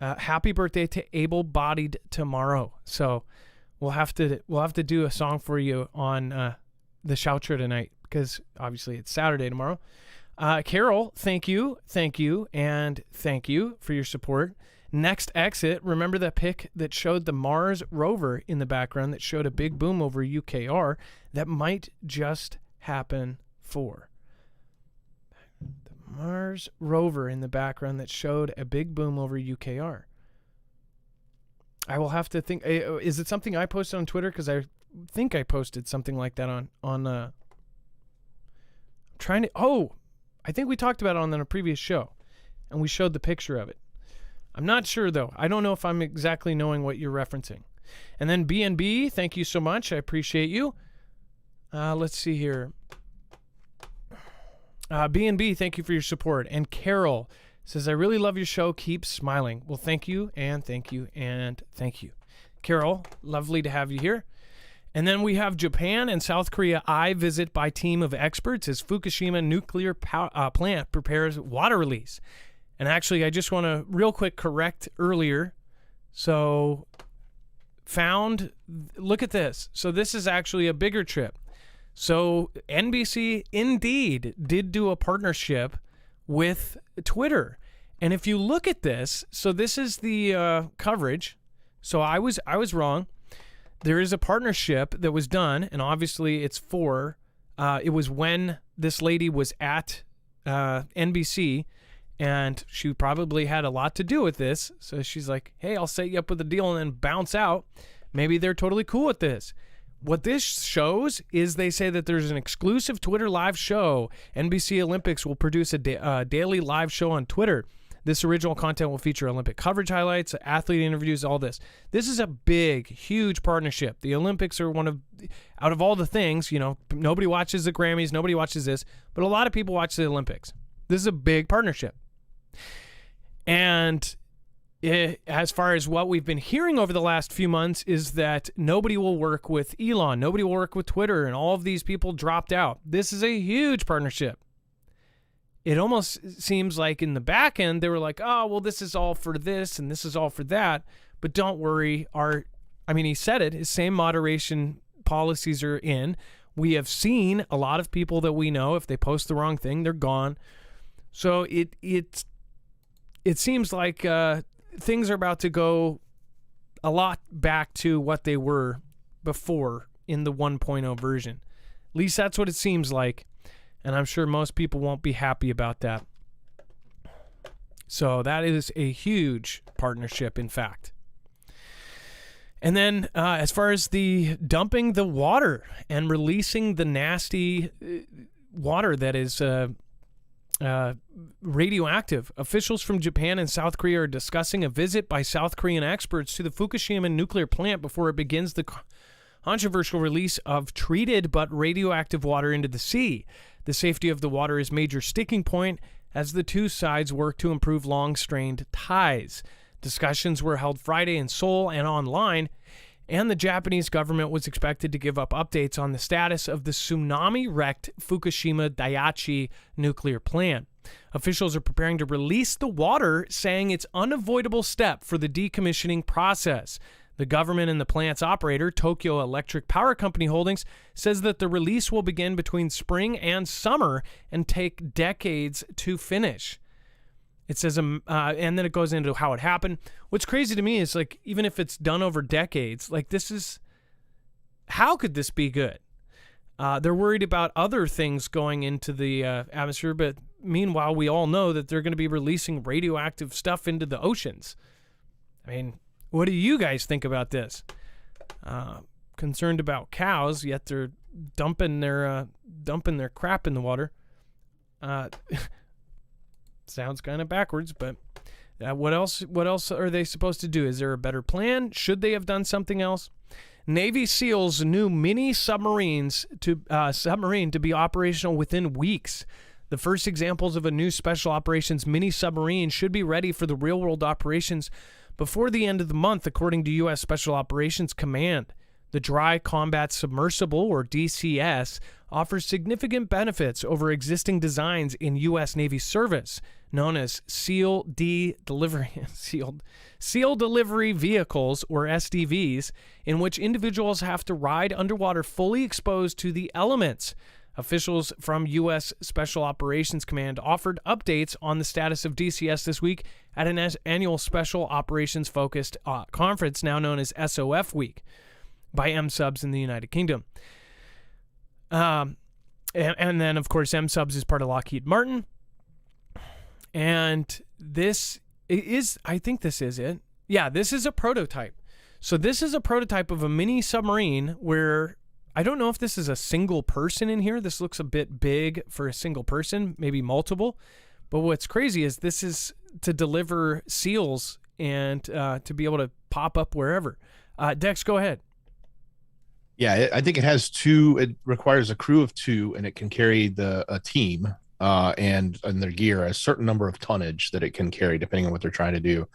B: Happy birthday to able-bodied tomorrow. So we'll have to do a song for you on the Shoutra tonight, because obviously it's Saturday tomorrow. Carol, thank you, and thank you for your support. Next exit, remember that pic that showed the Mars rover in the background that showed a big boom over UKR? That might just happen for the Mars rover in the background that showed a big boom over UKR. I will have to think. Is it something I posted on Twitter? Because I think I posted something like that on I think we talked about it on a previous show, and we showed the picture of it. I'm not sure, though. I don't know if I'm exactly knowing what you're referencing. And then B&B, thank you so much. I appreciate you. Let's see here. B&B, thank you for your support. And Carol says, I really love your show. Keep smiling. Well, thank you, and thank you, and thank you. Carol, lovely to have you here. And then we have Japan and South Korea eye visit by team of experts as Fukushima nuclear plant prepares water release. And actually, I just want to real quick correct earlier. So found, look at this. So this is actually a bigger trip. So NBC indeed did do a partnership with Twitter. And if you look at this, so this is the coverage. So I was wrong. There is a partnership that was done, and obviously it's for, it was when this lady was at NBC, and she probably had a lot to do with this. So she's like, hey, I'll set you up with a deal and then bounce out. Maybe they're totally cool with this. What this shows is they say that there's an exclusive Twitter live show. NBC Olympics will produce a daily live show on Twitter. This original content will feature Olympic coverage highlights, athlete interviews, all this. This is a big, huge partnership. The Olympics are out of all the things, nobody watches the Grammys, nobody watches this, but a lot of people watch the Olympics. This is a big partnership. And as far as what we've been hearing over the last few months is that nobody will work with Elon, nobody will work with Twitter, and all of these people dropped out. This is a huge partnership. It almost seems like in the back end, they were like, oh, well, this is all for this and this is all for that. But don't worry. He said it, his same moderation policies are in. We have seen a lot of people that we know, if they post the wrong thing, they're gone. So it seems like things are about to go a lot back to what they were before in the 1.0 version. At least that's what it seems like. And I'm sure most people won't be happy about that. So that is a huge partnership, in fact. And then as far as the dumping the water and releasing the nasty water that is radioactive, officials from Japan and South Korea are discussing a visit by South Korean experts to the Fukushima nuclear plant before it begins the controversial release of treated but radioactive water into the sea. The safety of the water is a major sticking point as the two sides work to improve long-strained ties. Discussions were held Friday in Seoul and online, and the Japanese government was expected to give up updates on the status of the tsunami-wrecked Fukushima Daiichi nuclear plant. Officials are preparing to release the water, saying it's an unavoidable step for the decommissioning process. The government and the plant's operator, Tokyo Electric Power Company Holdings, says that the release will begin between spring and summer and take decades to finish. It says, and then it goes into how it happened. What's crazy to me is, like, even if it's done over decades, like, how could this be good? They're worried about other things going into the atmosphere, but meanwhile, we all know that they're going to be releasing radioactive stuff into the oceans. I mean, what do you guys think about this? Concerned about cows, yet they're dumping their crap in the water. Sounds kind of backwards, but what else are they supposed to do? Is there a better plan? Should they have done something else? Navy SEALs new mini submarine to be operational within weeks. The first examples of a new special operations mini submarine should be ready for the real-world operations before the end of the month, according to U.S. Special Operations Command. The Dry Combat Submersible, or DCS, offers significant benefits over existing designs in U.S. Navy service, known as SEAL Delivery Vehicles, or SDVs, in which individuals have to ride underwater fully exposed to the elements. Officials from U.S. Special Operations Command offered updates on the status of DCS this week at an annual Special Operations-focused conference now known as SOF Week by MSubs in the United Kingdom. And then, of course, MSubs is part of Lockheed Martin. And this is, I think this is it. Yeah, this is a prototype. So this is a prototype of a mini submarine where I don't know if this is a single person in here. This looks a bit big for a single person, maybe multiple. But what's crazy is this is to deliver SEALs and to be able to pop up wherever. Dex, go ahead.
C: Yeah, I think it has two. It requires a crew of two, and it can carry a team and their gear a certain number of tonnage that it can carry, depending on what they're trying to do.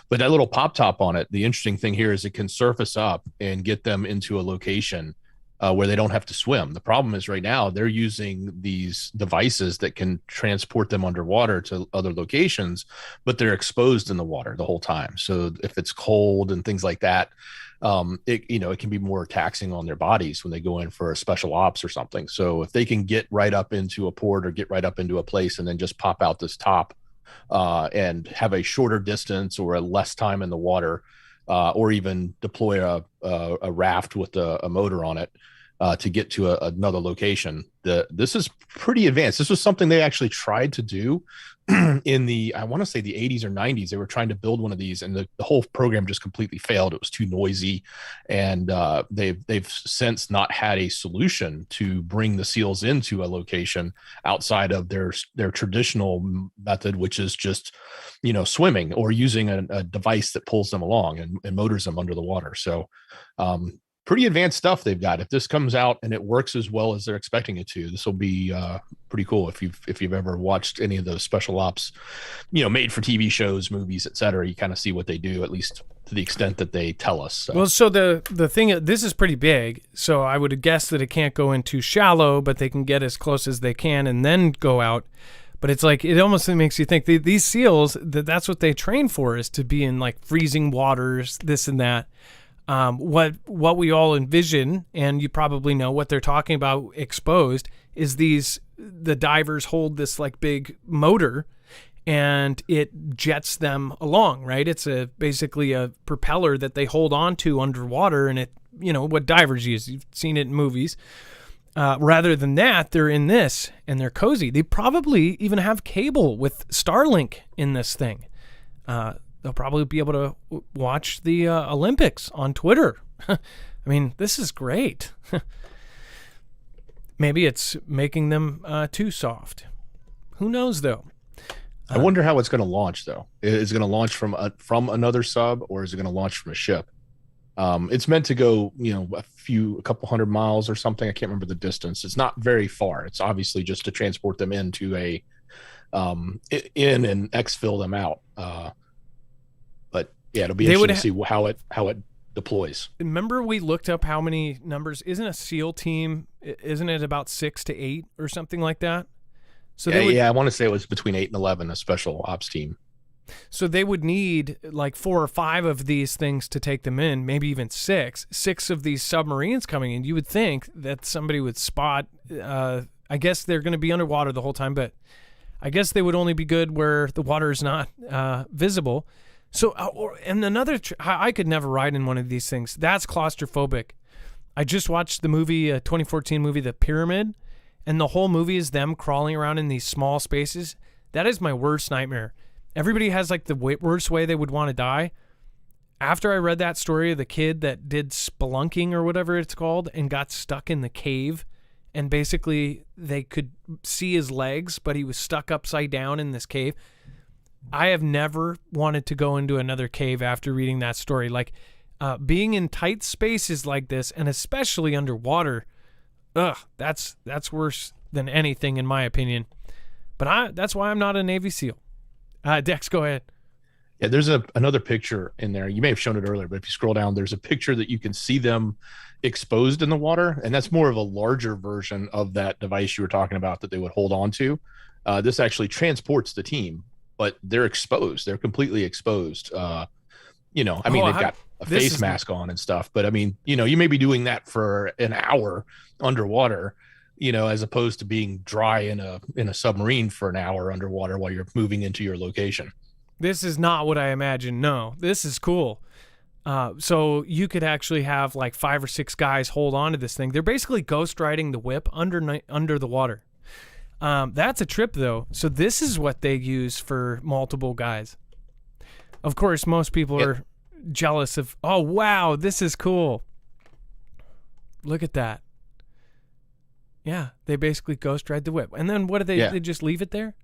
C: But that little pop top on it, the interesting thing here is it can surface up and get them into a location where they don't have to swim. The problem is right now they're using these devices that can transport them underwater to other locations, but they're exposed in the water the whole time. So if it's cold and things like that, it can be more taxing on their bodies when they go in for a special ops or something. So if they can get right up into a port or get right up into a place and then just pop out this top and have a shorter distance or a less time in the water, or even deploy a raft with a motor on it to get to another location. This is pretty advanced. This was something they actually tried to do in I want to say the 80s or 90s. They were trying to build one of these, and the whole program just completely failed. It was too noisy, and they've since not had a solution to bring the SEALs into a location outside of their traditional method, which is just swimming or using a device that pulls them along and motors them under the water. So pretty advanced stuff they've got. If this comes out and it works as well as they're expecting it to, this will be pretty cool. If you've ever watched any of those special ops, made for TV shows, movies, etc., you kind of see what they do, at least to the extent that they tell us. So.
B: Well, so the thing, this is pretty big, so I would guess that it can't go in too shallow, but they can get as close as they can and then go out. But it's like, it almost makes you think these SEALs, that's what they train for, is to be in like freezing waters, this and that. What we all envision, and you probably know what they're talking about exposed, is the divers hold this like big motor and it jets them along, right? It's basically a propeller that they hold on to underwater, and it, what divers use. You've seen it in movies. Rather than that, they're in this and they're cozy. They probably even have cable with Starlink in this thing. They'll probably be able to watch the Olympics on Twitter. I mean, this is great. Maybe it's making them too soft. Who knows, though?
C: I wonder how it's going to launch, though. Is it going to launch from another sub, or is it going to launch from a ship? It's meant to go, a couple hundred miles or something. I can't remember the distance. It's not very far. It's obviously just to transport them into and exfil them out. Yeah, it'll be interesting to see how it deploys.
B: Remember, we looked up how many numbers. Isn't a SEAL team? Isn't it about 6 to 8 or something like that? So
C: I want to say it was between 8 and 11. A special ops team.
B: So they would need like 4 or 5 of these things to take them in, maybe even 6 of these submarines coming in. You would think that somebody would spot. I guess they're going to be underwater the whole time, but I guess they would only be good where the water is not visible. So, and another, I could never ride in one of these things. That's claustrophobic. I just watched the movie, 2014 movie, The Pyramid, and the whole movie is them crawling around in these small spaces. That is my worst nightmare. Everybody has like the worst way they would want to die. After I read that story of the kid that did spelunking or whatever it's called and got stuck in the cave, and basically they could see his legs, but he was stuck upside down in this cave. I have never wanted to go into another cave after reading that story. Like being in tight spaces like this, and especially underwater, that's worse than anything in my opinion. But that's why I'm not a Navy SEAL. Dex, go ahead.
C: Yeah, there's another picture in there. You may have shown it earlier, but if you scroll down, there's a picture that you can see them exposed in the water, and that's more of a larger version of that device you were talking about that they would hold on to. This actually transports the team, but they're exposed. They're completely exposed. They've got a face mask on and stuff, but I mean, you may be doing that for an hour underwater, as opposed to being dry in a submarine for an hour underwater while you're moving into your location.
B: This is not what I imagined. No, this is cool. So you could actually have like 5 or 6 guys hold on to this thing. They're basically ghost riding the whip under the water. That's a trip, though. So this is what they use for multiple guys. Of course, most people are jealous of, oh, wow, this is cool. Look at that. Yeah, they basically ghost ride the whip. And then what do they they just leave it there?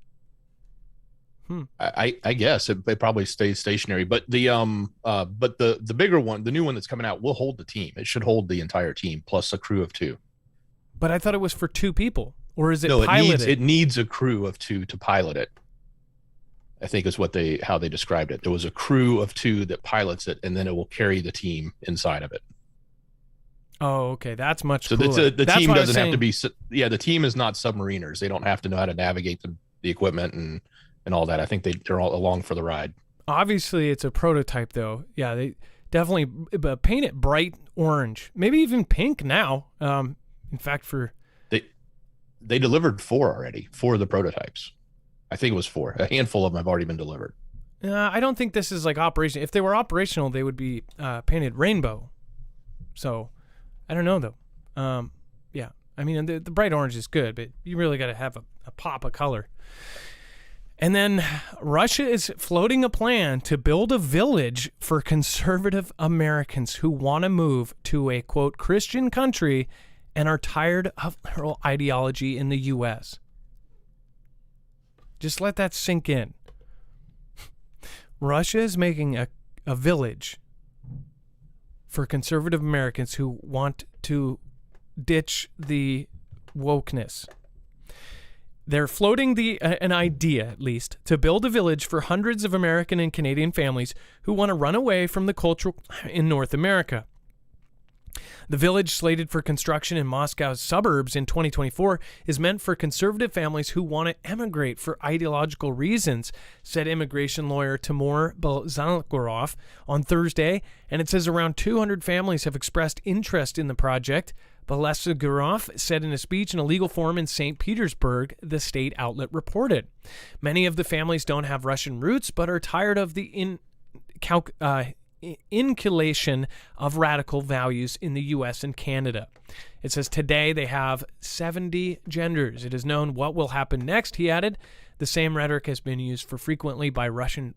C: I guess it probably stays stationary, but the bigger one, the new one that's coming out, will hold the team. It should hold the entire team plus a crew of 2.
B: But I thought it was for 2 people, or is it
C: no?
B: piloted?
C: It needs a crew of 2 to pilot it. I think is how they described it. There was a crew of 2 that pilots it, and then it will carry the team inside of it.
B: Oh, okay, that's much
C: so
B: cooler.
C: The team doesn't have to be. Yeah, the team is not submariners. They don't have to know how to navigate the equipment and all that. I think they're all along for the ride.
B: Obviously, it's a prototype, though. Yeah, Definitely paint it bright orange, maybe even pink now. In fact,
C: they delivered 4 already, 4 of the prototypes. I think it was 4. A handful of them have already been delivered.
B: I don't think this is like operational. If they were operational, they would be painted rainbow. So, I don't know though. Yeah, I mean the bright orange is good, but you really got to have a pop of color. And then Russia is floating a plan to build a village for conservative Americans who want to move to a, quote, Christian country and are tired of liberal ideology in the U.S. Just let that sink in. Russia is making a village for conservative Americans who want to ditch the wokeness. They're floating an idea, at least, to build a village for hundreds of American and Canadian families who want to run away from the culture in North America. The village, slated for construction in Moscow's suburbs in 2024, is meant for conservative families who want to emigrate for ideological reasons, said immigration lawyer Timur Belzankarov on Thursday, and it says around 200 families have expressed interest in the project. Belzankarov said in a speech in a legal forum in St. Petersburg, the state outlet reported. Many of the families don't have Russian roots, but are tired of the inculcation of radical values in the U.S. and Canada. It says today they have 70 genders. It is known what will happen next, he added. The same rhetoric has been used for frequently by Russian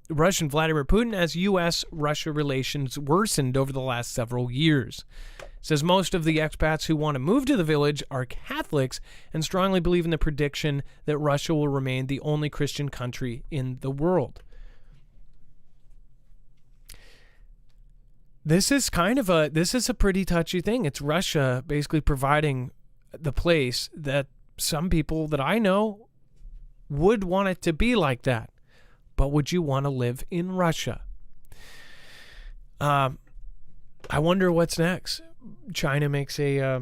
B: Vladimir Putin as U.S.-Russia relations worsened over the last several years. It says most of the expats who want to move to the village are Catholics and strongly believe in the prediction that Russia will remain the only Christian country in the world. This is a pretty touchy thing. It's Russia basically providing the place that some people that I know would want it to be like that. But would you want to live in Russia? I wonder what's next. China makes a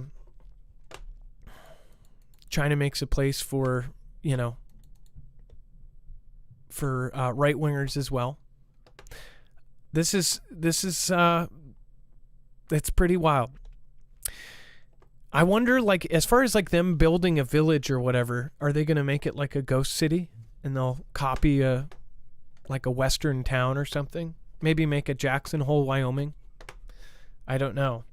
B: place for, for right wingers as well. This is it's pretty wild. I wonder, like, as far as like them building a village or whatever, are they going to make it like a ghost city and they'll copy a Western town or something? Maybe make a Jackson Hole, Wyoming. I don't know.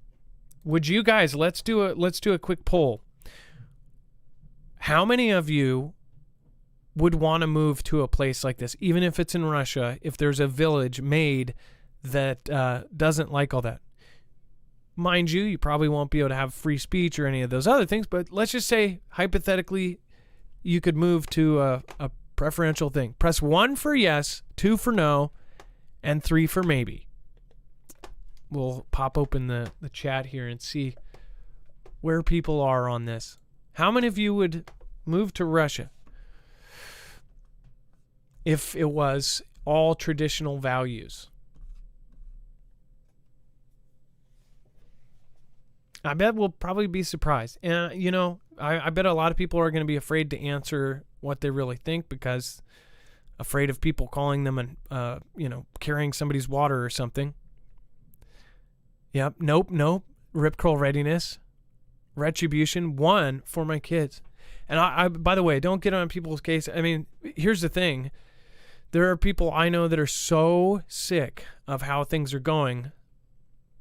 B: Would you guys, let's do a quick poll. How many of you would want to move to a place like this, even if it's in Russia, if there's a village made that doesn't like all that? Mind you, you probably won't be able to have free speech or any of those other things, but let's just say, hypothetically, you could move to a preferential thing. Press 1 for yes, 2 for no, and 3 for maybe. We'll pop open the chat here and see where people are on this. How many of you would move to Russia if it was all traditional values? I bet we'll probably be surprised. And, I bet a lot of people are going to be afraid to answer what they really think because afraid of people calling them and, carrying somebody's water or something. Yep. Nope. Rip curl readiness. Retribution. 1 for my kids. And I, by the way, don't get on people's case. I mean, here's the thing. There are people I know that are so sick of how things are going.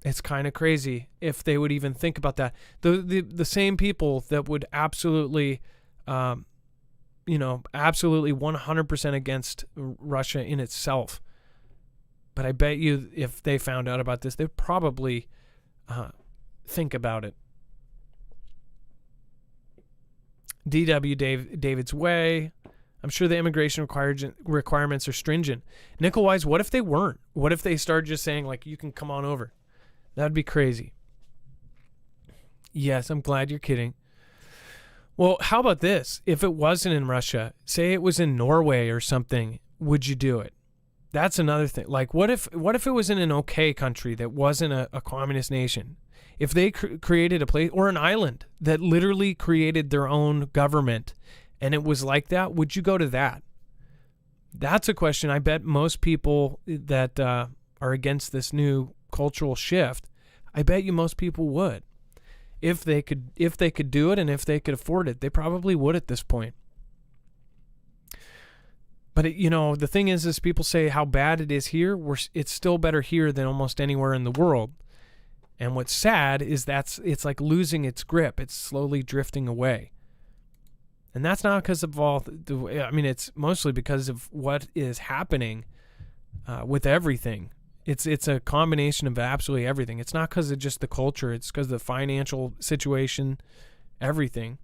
B: It's kind of crazy if they would even think about that. The same people that would absolutely, absolutely 100% against Russia in itself. But I bet you if they found out about this, they'd probably think about it. DW David's Way. I'm sure the immigration requirements are stringent. Nickel-wise, what if they weren't? What if they started just saying, like, you can come on over? That'd be crazy. Yes, I'm glad you're kidding. Well, how about this? If it wasn't in Russia, say it was in Norway or something, would you do it? That's another thing. Like, what if it was in an okay country that wasn't a communist nation? If they created a place or an island that literally created their own government and it was like that, would you go to that? That's a question I bet most people that are against this new cultural shift, I bet you most people would. If they could do it and if they could afford it, they probably would at this point. But the thing is people say how bad it is here. It's still better here than almost anywhere in the world. And what's sad is it's like losing its grip. It's slowly drifting away. And that's not because of it's mostly because of what is happening with everything. It's a combination of absolutely everything. It's not because of just the culture. It's because of the financial situation, everything.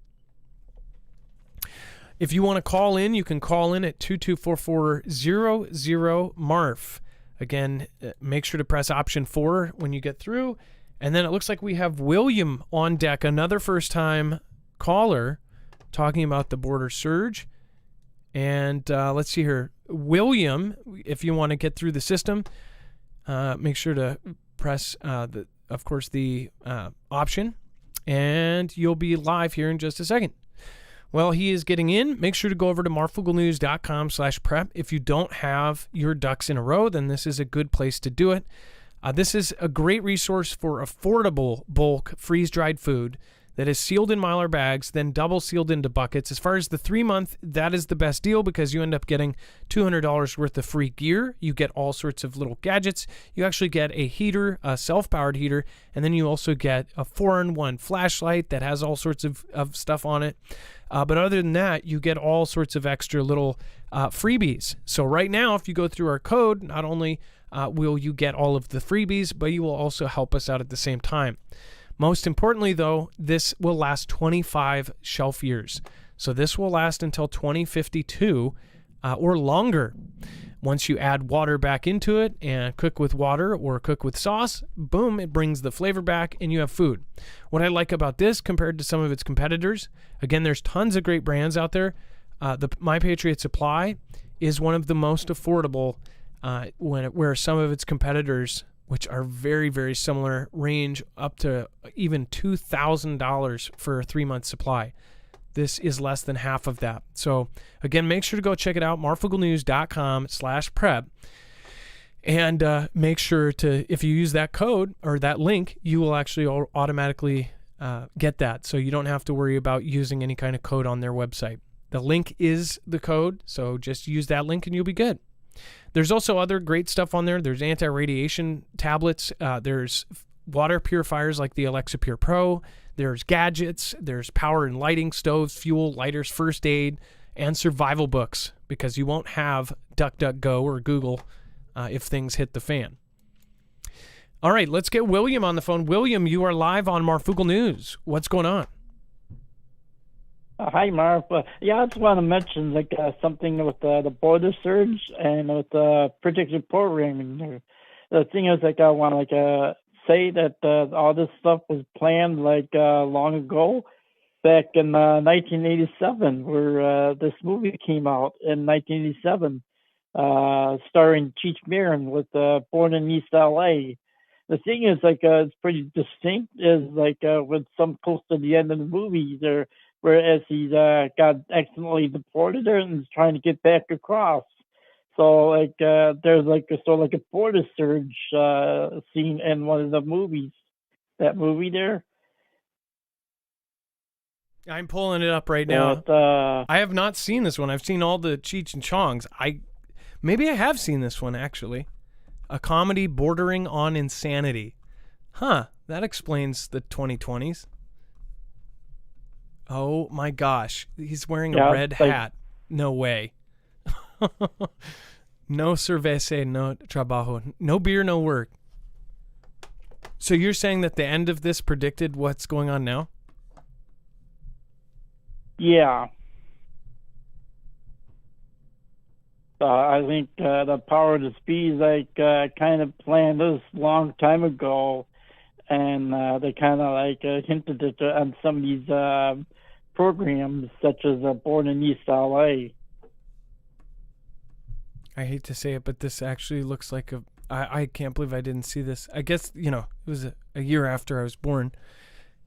B: If you want to call in, you can call in at 224-400-MARF. Again, make sure to press option 4 when you get through. And then it looks like we have William on deck, another first-time caller, talking about the border surge. And let's see here. William, if you want to get through the system, make sure to press, the option. And you'll be live here in just a second. Well, he is getting in. Make sure to go over to marfooglenews.com/prep. If you don't have your ducks in a row, then this is a good place to do it. This is a great resource for affordable bulk freeze-dried food that is sealed in Mylar bags, then double sealed into buckets. As far as the 3-month, that is the best deal because you end up getting $200 worth of free gear. You get all sorts of little gadgets. You actually get a heater, a self-powered heater, and then you also get a 4-in-1 flashlight that has all sorts of stuff on it. But other than that, you get all sorts of extra little freebies. So right now, if you go through our code, not only will you get all of the freebies, but you will also help us out at the same time. Most importantly, though, this will last 25 shelf years. So this will last until 2052 or longer. Once you add water back into it and cook with water or cook with sauce, boom, it brings the flavor back and you have food. What I like about this compared to some of its competitors, again, there's tons of great brands out there. The My Patriot Supply is one of the most affordable where some of its competitors, which are very, very similar, range up to even $2,000 for a 3-month supply. This is less than half of that. So again, make sure to go check it out, marfooglenews.com/prep. And make sure to, if you use that code or that link, you will actually automatically get that. So you don't have to worry about using any kind of code on their website. The link is the code, so just use that link and you'll be good. There's also other great stuff on there. There's anti-radiation tablets. There's water purifiers like the Alexa Pure Pro. There's gadgets. There's power and lighting, stoves, fuel, lighters, first aid, and survival books because you won't have DuckDuckGo or Google if things hit the fan. All right, let's get William on the phone. William, you are live on Marfoogle News. What's going on?
E: Hi, Marv. I just want to mention something with the border surge and with the predictive programming. The thing is, I want to say that all this stuff was planned long ago, back in 1987, where this movie came out in 1987, starring Cheech Marin with Born in East LA. The thing is, it's pretty distinct. Is when some close to the end of the movie, whereas he's got accidentally deported and is trying to get back across. So there's a border surge scene in one of the movies. That movie there.
B: I'm pulling it up right now. I have not seen this one. I've seen all the Cheech and Chongs. Maybe I have seen this one actually. A comedy bordering on insanity. Huh, that explains the 2020s. Oh my gosh, he's wearing a red hat. No way. No cerveza, no trabajo. No beer, no work. So you're saying that the end of this predicted what's going on now?
E: Yeah. I think the Power to Speed kind of planned this long time ago, and they kind of hinted at on some of these programs, such as Born in East LA.
B: I hate to say it, but this actually looks like I can't believe I didn't see this. I guess, it was a year after I was born.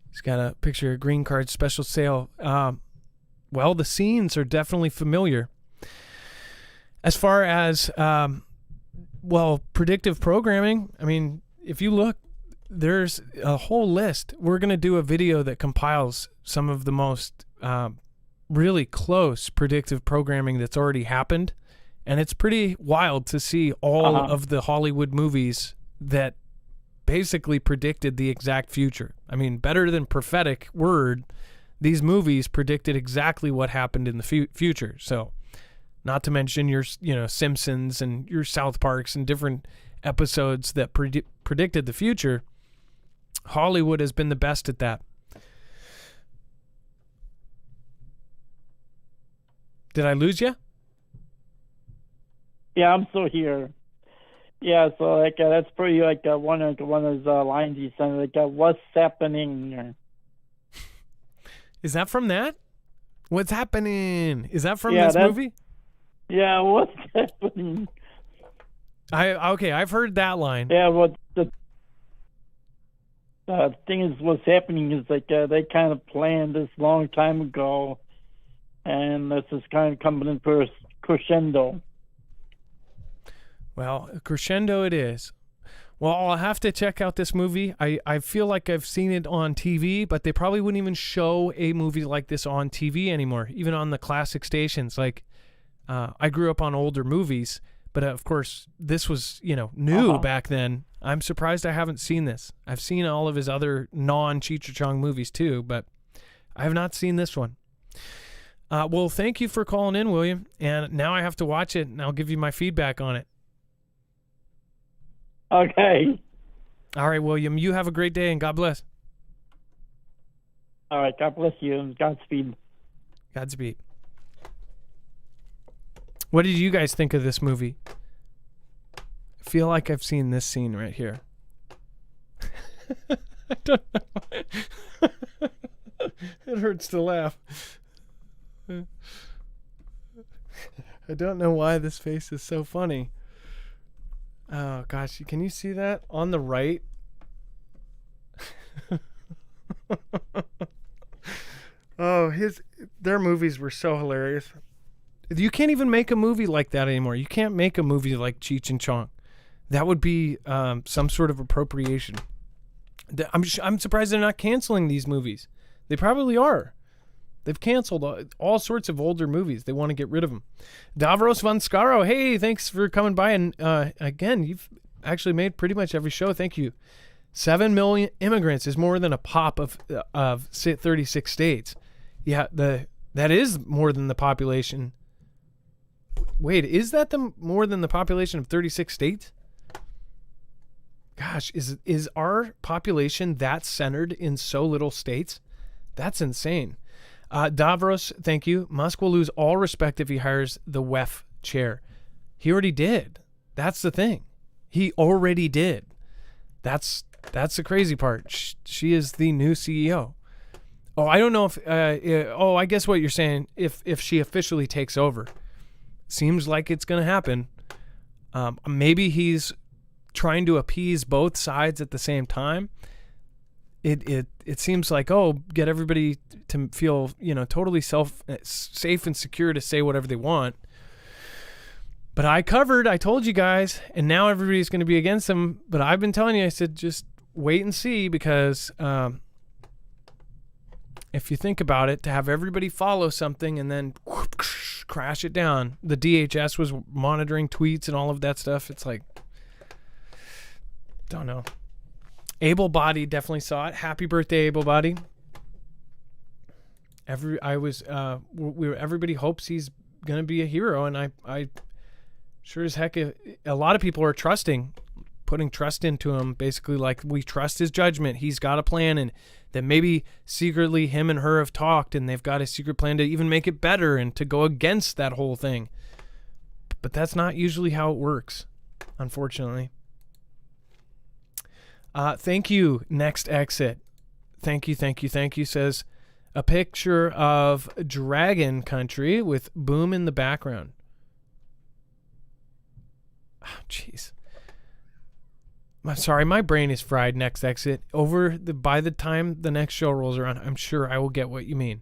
B: He's got a picture of green card special sale. Well, the scenes are definitely familiar. As far as Well, predictive programming, I mean, if you look, there's a whole list. We're going to do a video that compiles some of the most really close predictive programming that's already happened. And it's pretty wild to see all of the Hollywood movies that basically predicted the exact future. I mean, better than prophetic word, these movies predicted exactly what happened in the future. So, not to mention your, Simpsons and your South Parks and different episodes that predicted the future. Hollywood has been the best at that. Did I lose you?
E: Yeah, I'm still here. Yeah, so that's pretty one of those lines he said, what's happening?
B: Is that from that? What's happening? Is that from this movie?
E: Yeah, what's happening?
B: I've heard that line.
E: Yeah, well, the thing is, what's happening is they kind of planned this long time ago, and this is kind of coming in for a crescendo.
B: Well, crescendo it is. Well, I'll have to check out this movie. I feel like I've seen it on TV, but they probably wouldn't even show a movie like this on TV anymore, even on the classic stations. Like, I grew up on older movies, but of course, this was, new back then. I'm surprised I haven't seen this. I've seen all of his other non-Cheech or Chong movies too, but I have not seen this one. Well, thank you for calling in, William. And now I have to watch it, and I'll give you my feedback on it.
E: Okay.
B: All right, William. You have a great day, and God bless.
E: All right. God bless you, and Godspeed.
B: Godspeed. What did you guys think of this movie? I feel like I've seen this scene right here. I don't know. It hurts to laugh. I don't know why this face is so funny. Oh gosh, can you see that on the right? Their movies were so hilarious. You can't even make a movie like that anymore. You can't make a movie like Cheech and Chong. That would be some sort of appropriation. I'm surprised they're not canceling these movies. They probably are. They've canceled all sorts of older movies. They want to get rid of them. Davros von Scaro, hey, thanks for coming by. And again, you've actually made pretty much every show. Thank you. 7 million immigrants is more than a pop of 36 states. Yeah, that is more than the population. Wait, is that more than the population of 36 states? Gosh, is our population that centered in so little states? That's insane. Davros, thank you. Musk will lose all respect if he hires the WEF chair. He already did. That's the thing. He already did. That's the crazy part. She is the new CEO. Oh, I don't know if. I guess what you're saying. If she officially takes over, seems like it's going to happen. Maybe he's trying to appease both sides at the same time. It seems like, get everybody to feel, totally safe and secure to say whatever they want. But I told you guys, and now everybody's going to be against him. But I've been telling you, I said, just wait and see, because if you think about it, to have everybody follow something and then crash it down, the DHS was monitoring tweets and all of that stuff. It's like, don't know. Able Body definitely saw it. Happy birthday, Able Body. Everybody hopes he's gonna be a hero, and I sure as heck, a lot of people are putting trust into him. Basically, like, we trust his judgment. He's got a plan, and that maybe secretly him and her have talked, and they've got a secret plan to even make it better and to go against that whole thing. But that's not usually how it works, unfortunately. Thank you, Next Exit. Thank you, says a picture of Dragon Country with Boom in the background. Oh, jeez. I'm sorry, my brain is fried, Next Exit. By the time the next show rolls around, I'm sure I will get what you mean.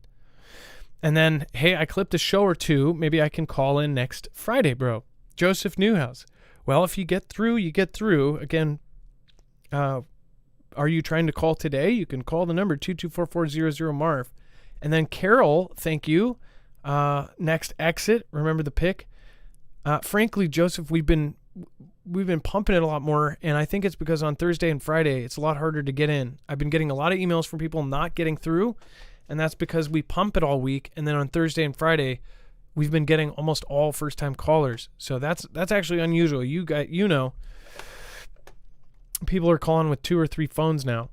B: And then, hey, I clipped a show or two. Maybe I can call in next Friday, bro. Joseph Newhouse. Well, if you get through, you get through. Again, are you trying to call today? You can call the number 224-400-MARV. And then Carol, thank you. Next exit, remember the pick. Frankly, Joseph, we've been pumping it a lot more, and I think it's because on Thursday and Friday it's a lot harder to get in. I've been getting a lot of emails from people not getting through, and that's because we pump it all week, and then on Thursday and Friday we've been getting almost all first-time callers. So that's actually unusual. You know, people are calling with 2 or 3 phones now.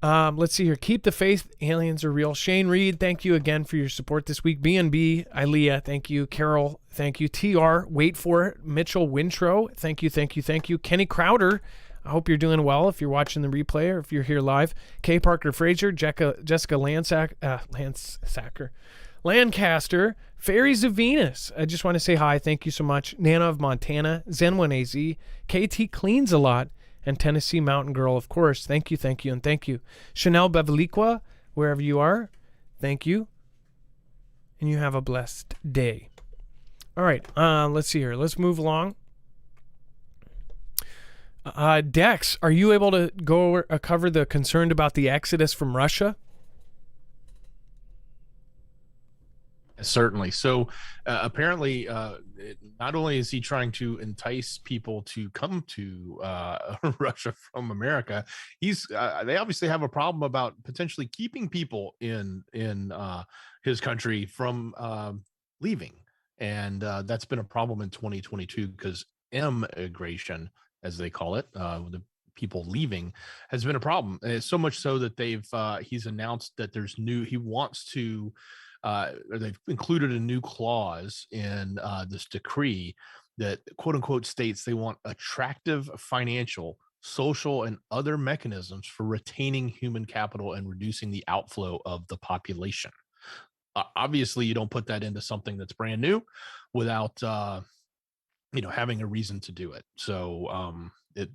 B: Let's see here. Keep the faith. Aliens are real. Shane Reed, thank you again for your support this week. B&B, Ilea, thank you. Carol, thank you. TR, wait for it. Mitchell Wintro, thank you. Kenny Crowder, I hope you're doing well if you're watching the replay or if you're here live. K. Parker Frazier, Jessica Lancaster, Fairies of Venus. I just want to say hi. Thank you so much. Nana of Montana, Zen1AZ, KT Cleans a Lot, and Tennessee Mountain Girl, of course. Thank you. Chanel Beveliqua, wherever you are, thank you. And you have a blessed day. All right, let's see here. Let's move along. Dex, are you able to go cover the concern about the exodus from Russia?
C: Certainly. So apparently, not only is he trying to entice people to come to Russia from America, they obviously have a problem about potentially keeping people in his country from leaving, and that's been a problem in 2022 because immigration, as they call it, the people leaving, has been a problem. And it's so much so that he's announced that he wants to. Or they've included a new clause in this decree that, quote unquote, states they want attractive financial, social, and other mechanisms for retaining human capital and reducing the outflow of the population. Obviously, you don't put that into something that's brand new without, having a reason to do it. So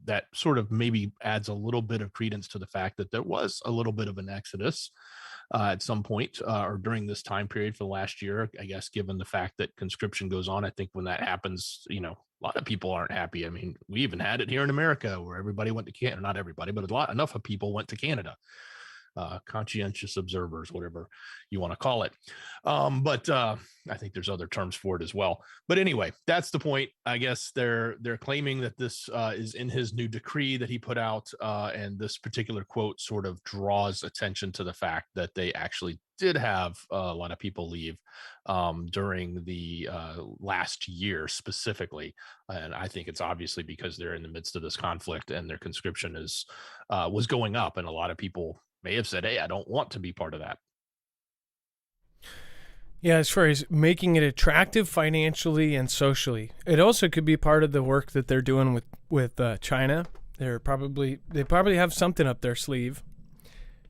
C: that sort of maybe adds a little bit of credence to the fact that there was a little bit of an exodus at some point or during this time period for the last year, I guess, given the fact that conscription goes on. I think when that happens, a lot of people aren't happy. I mean, we even had it here in America where everybody went to Canada, not everybody, but enough of people went to Canada. Conscientious observers, whatever you want to call it. But I think there's other terms for it as well. But anyway, that's the point. I guess they're claiming that this is in his new decree that he put out, and this particular quote sort of draws attention to the fact that they actually did have a lot of people leave during the last year specifically. And I think it's obviously because they're in the midst of this conflict and their conscription was going up, and a lot of people may have said, hey, I don't want to be part of that.
B: Yeah, as far as making it attractive financially and socially, it also could be part of the work that they're doing with China. They probably have something up their sleeve.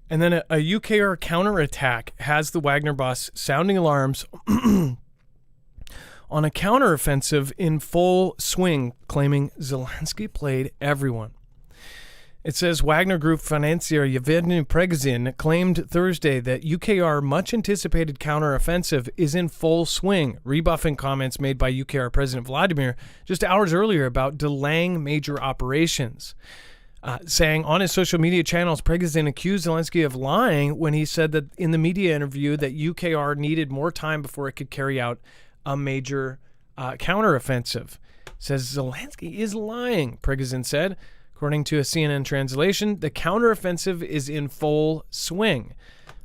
B: And then a UKR counterattack has the Wagner boss sounding alarms on a counteroffensive in full swing, claiming Zelensky played everyone. It says Wagner Group financier Yevgeny Prigozhin claimed Thursday that UKR much-anticipated counteroffensive is in full swing, rebuffing comments made by UKR President Vladimir just hours earlier about delaying major operations. Saying on his social media channels, Prigozhin accused Zelensky of lying when he said that in the media interview that UKR needed more time before it could carry out a major counteroffensive. Says Zelensky is lying, Prigozhin said. According to a CNN translation, the counteroffensive is in full swing.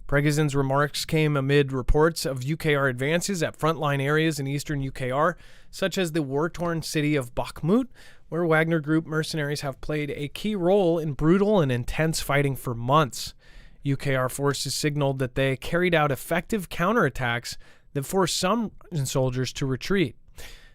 B: Prigozhin's remarks came amid reports of UKR advances at frontline areas in eastern UKR, such as the war-torn city of Bakhmut, where Wagner Group mercenaries have played a key role in brutal and intense fighting for months. UKR forces signaled that they carried out effective counterattacks that forced some soldiers to retreat.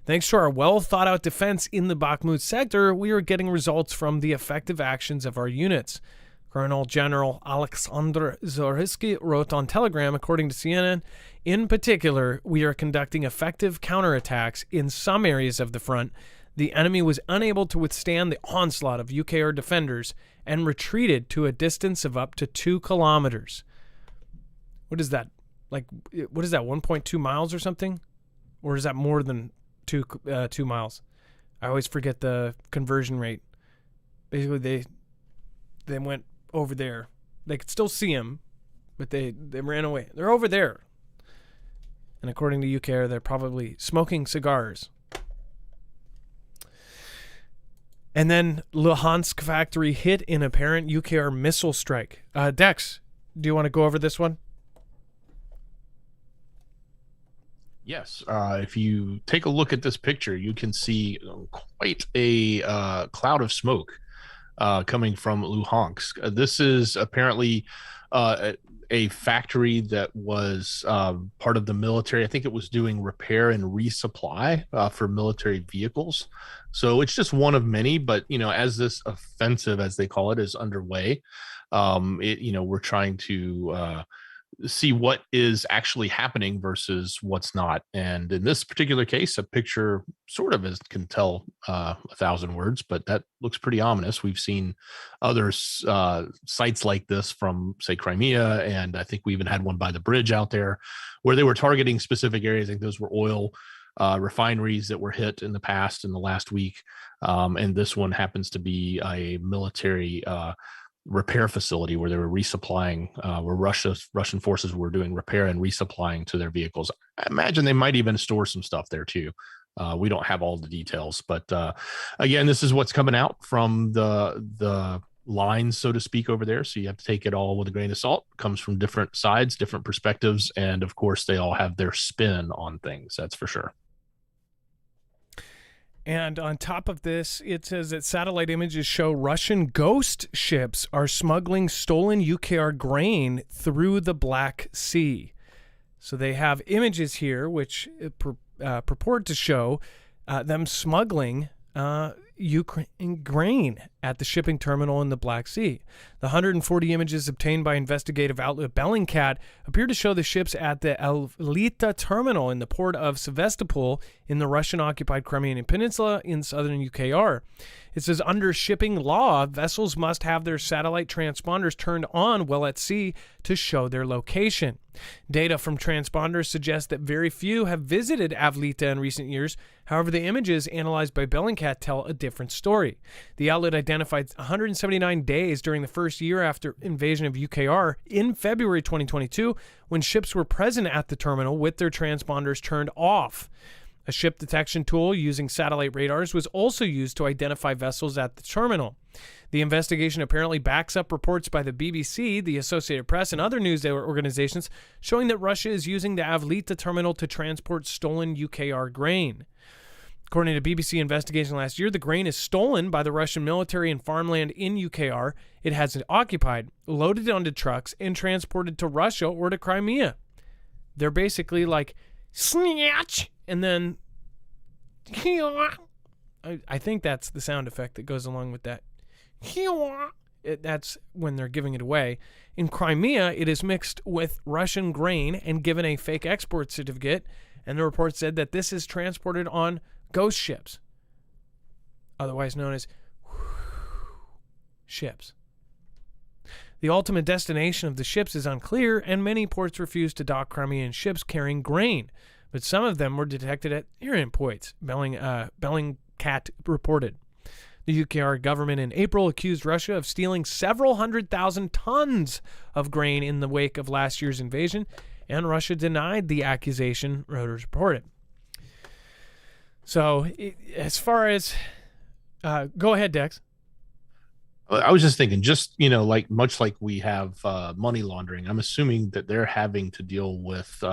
B: Thanks to our well-thought-out defense in the Bakhmut sector, we are getting results from the effective actions of our units. Colonel General Alexander Zorisky wrote on Telegram, according to CNN, in particular, we are conducting effective counterattacks in some areas of the front. The enemy was unable to withstand the onslaught of UKR defenders and retreated to a distance of up to 2 kilometers. What is that? What is that, 1.2 miles or something? Or is that more than 2 miles? I always forget the conversion rate. Basically, they went over there. They could still see them, but they ran away. They're over there. And according to UKR, they're probably smoking cigars. And then Luhansk factory hit in apparent UKR missile strike. Dex, do you want to go over this one?
C: Yes. If you take a look at this picture, you can see quite a cloud of smoke coming from Luhansk. This is apparently a factory that was part of the military. I think it was doing repair and resupply for military vehicles. So it's just one of many, but, as this offensive, as they call it, is underway, we're trying to see what is actually happening versus what's not. And in this particular case, a picture sort of can tell 1,000 words, but that looks pretty ominous. We've seen other sites like this from, say, Crimea, and I think we even had one by the bridge out there where they were targeting specific areas. I think those were oil refineries that were hit in the last week. And this one happens to be a military repair facility where they were resupplying, where Russian forces were doing repair and resupplying to their vehicles. I imagine they might even store some stuff there too. We don't have all the details, but again, this is what's coming out from the lines, so to speak, over there. So you have to take it all with a grain of salt. It comes from different sides, different perspectives, and of course, they all have their spin on things. That's for sure.
B: And on top of this, it says that satellite images show Russian ghost ships are smuggling stolen UKR grain through the Black Sea. So they have images here which purport to show them smuggling Ukraine grain at the shipping terminal in the Black Sea. The 140 images obtained by investigative outlet Bellingcat appear to show the ships at the Elita terminal in the port of Sevastopol in the Russian-occupied Crimean Peninsula in southern UKR. It says under shipping law, vessels must have their satellite transponders turned on while at sea to show their location. Data from transponders suggests that very few have visited Avlita in recent years. However, the images analyzed by Bellingcat tell a different story. The outlet identified 179 days during the first year after invasion of UKR in February 2022 when ships were present at the terminal with their transponders turned off. A ship detection tool using satellite radars was also used to identify vessels at the terminal. The investigation apparently backs up reports by the BBC, the Associated Press, and other news organizations showing that Russia is using the Avlita terminal to transport stolen UKR grain. According to BBC investigation last year, the grain is stolen by the Russian military and farmland in UKR. It has it occupied, loaded onto trucks, and transported to Russia or to Crimea. They're basically like, snatch, and then I think that's the sound effect that goes along with that. That's when they're giving it away. In Crimea, it is mixed with Russian grain and given a fake export certificate, and the report said that this is transported on ghost ships, otherwise known as ships. The ultimate destination of the ships is unclear, and many ports refuse to dock Crimean ships carrying grain, but some of them were detected at Iran points, Bellingcat reported. The UKR government in April accused Russia of stealing several 100,000 tons of grain in the wake of last year's invasion, and Russia denied the accusation, Reuters reported. So, as far as... go ahead, Dex.
C: I was just thinking, much like we have money laundering, I'm assuming that they're having to deal with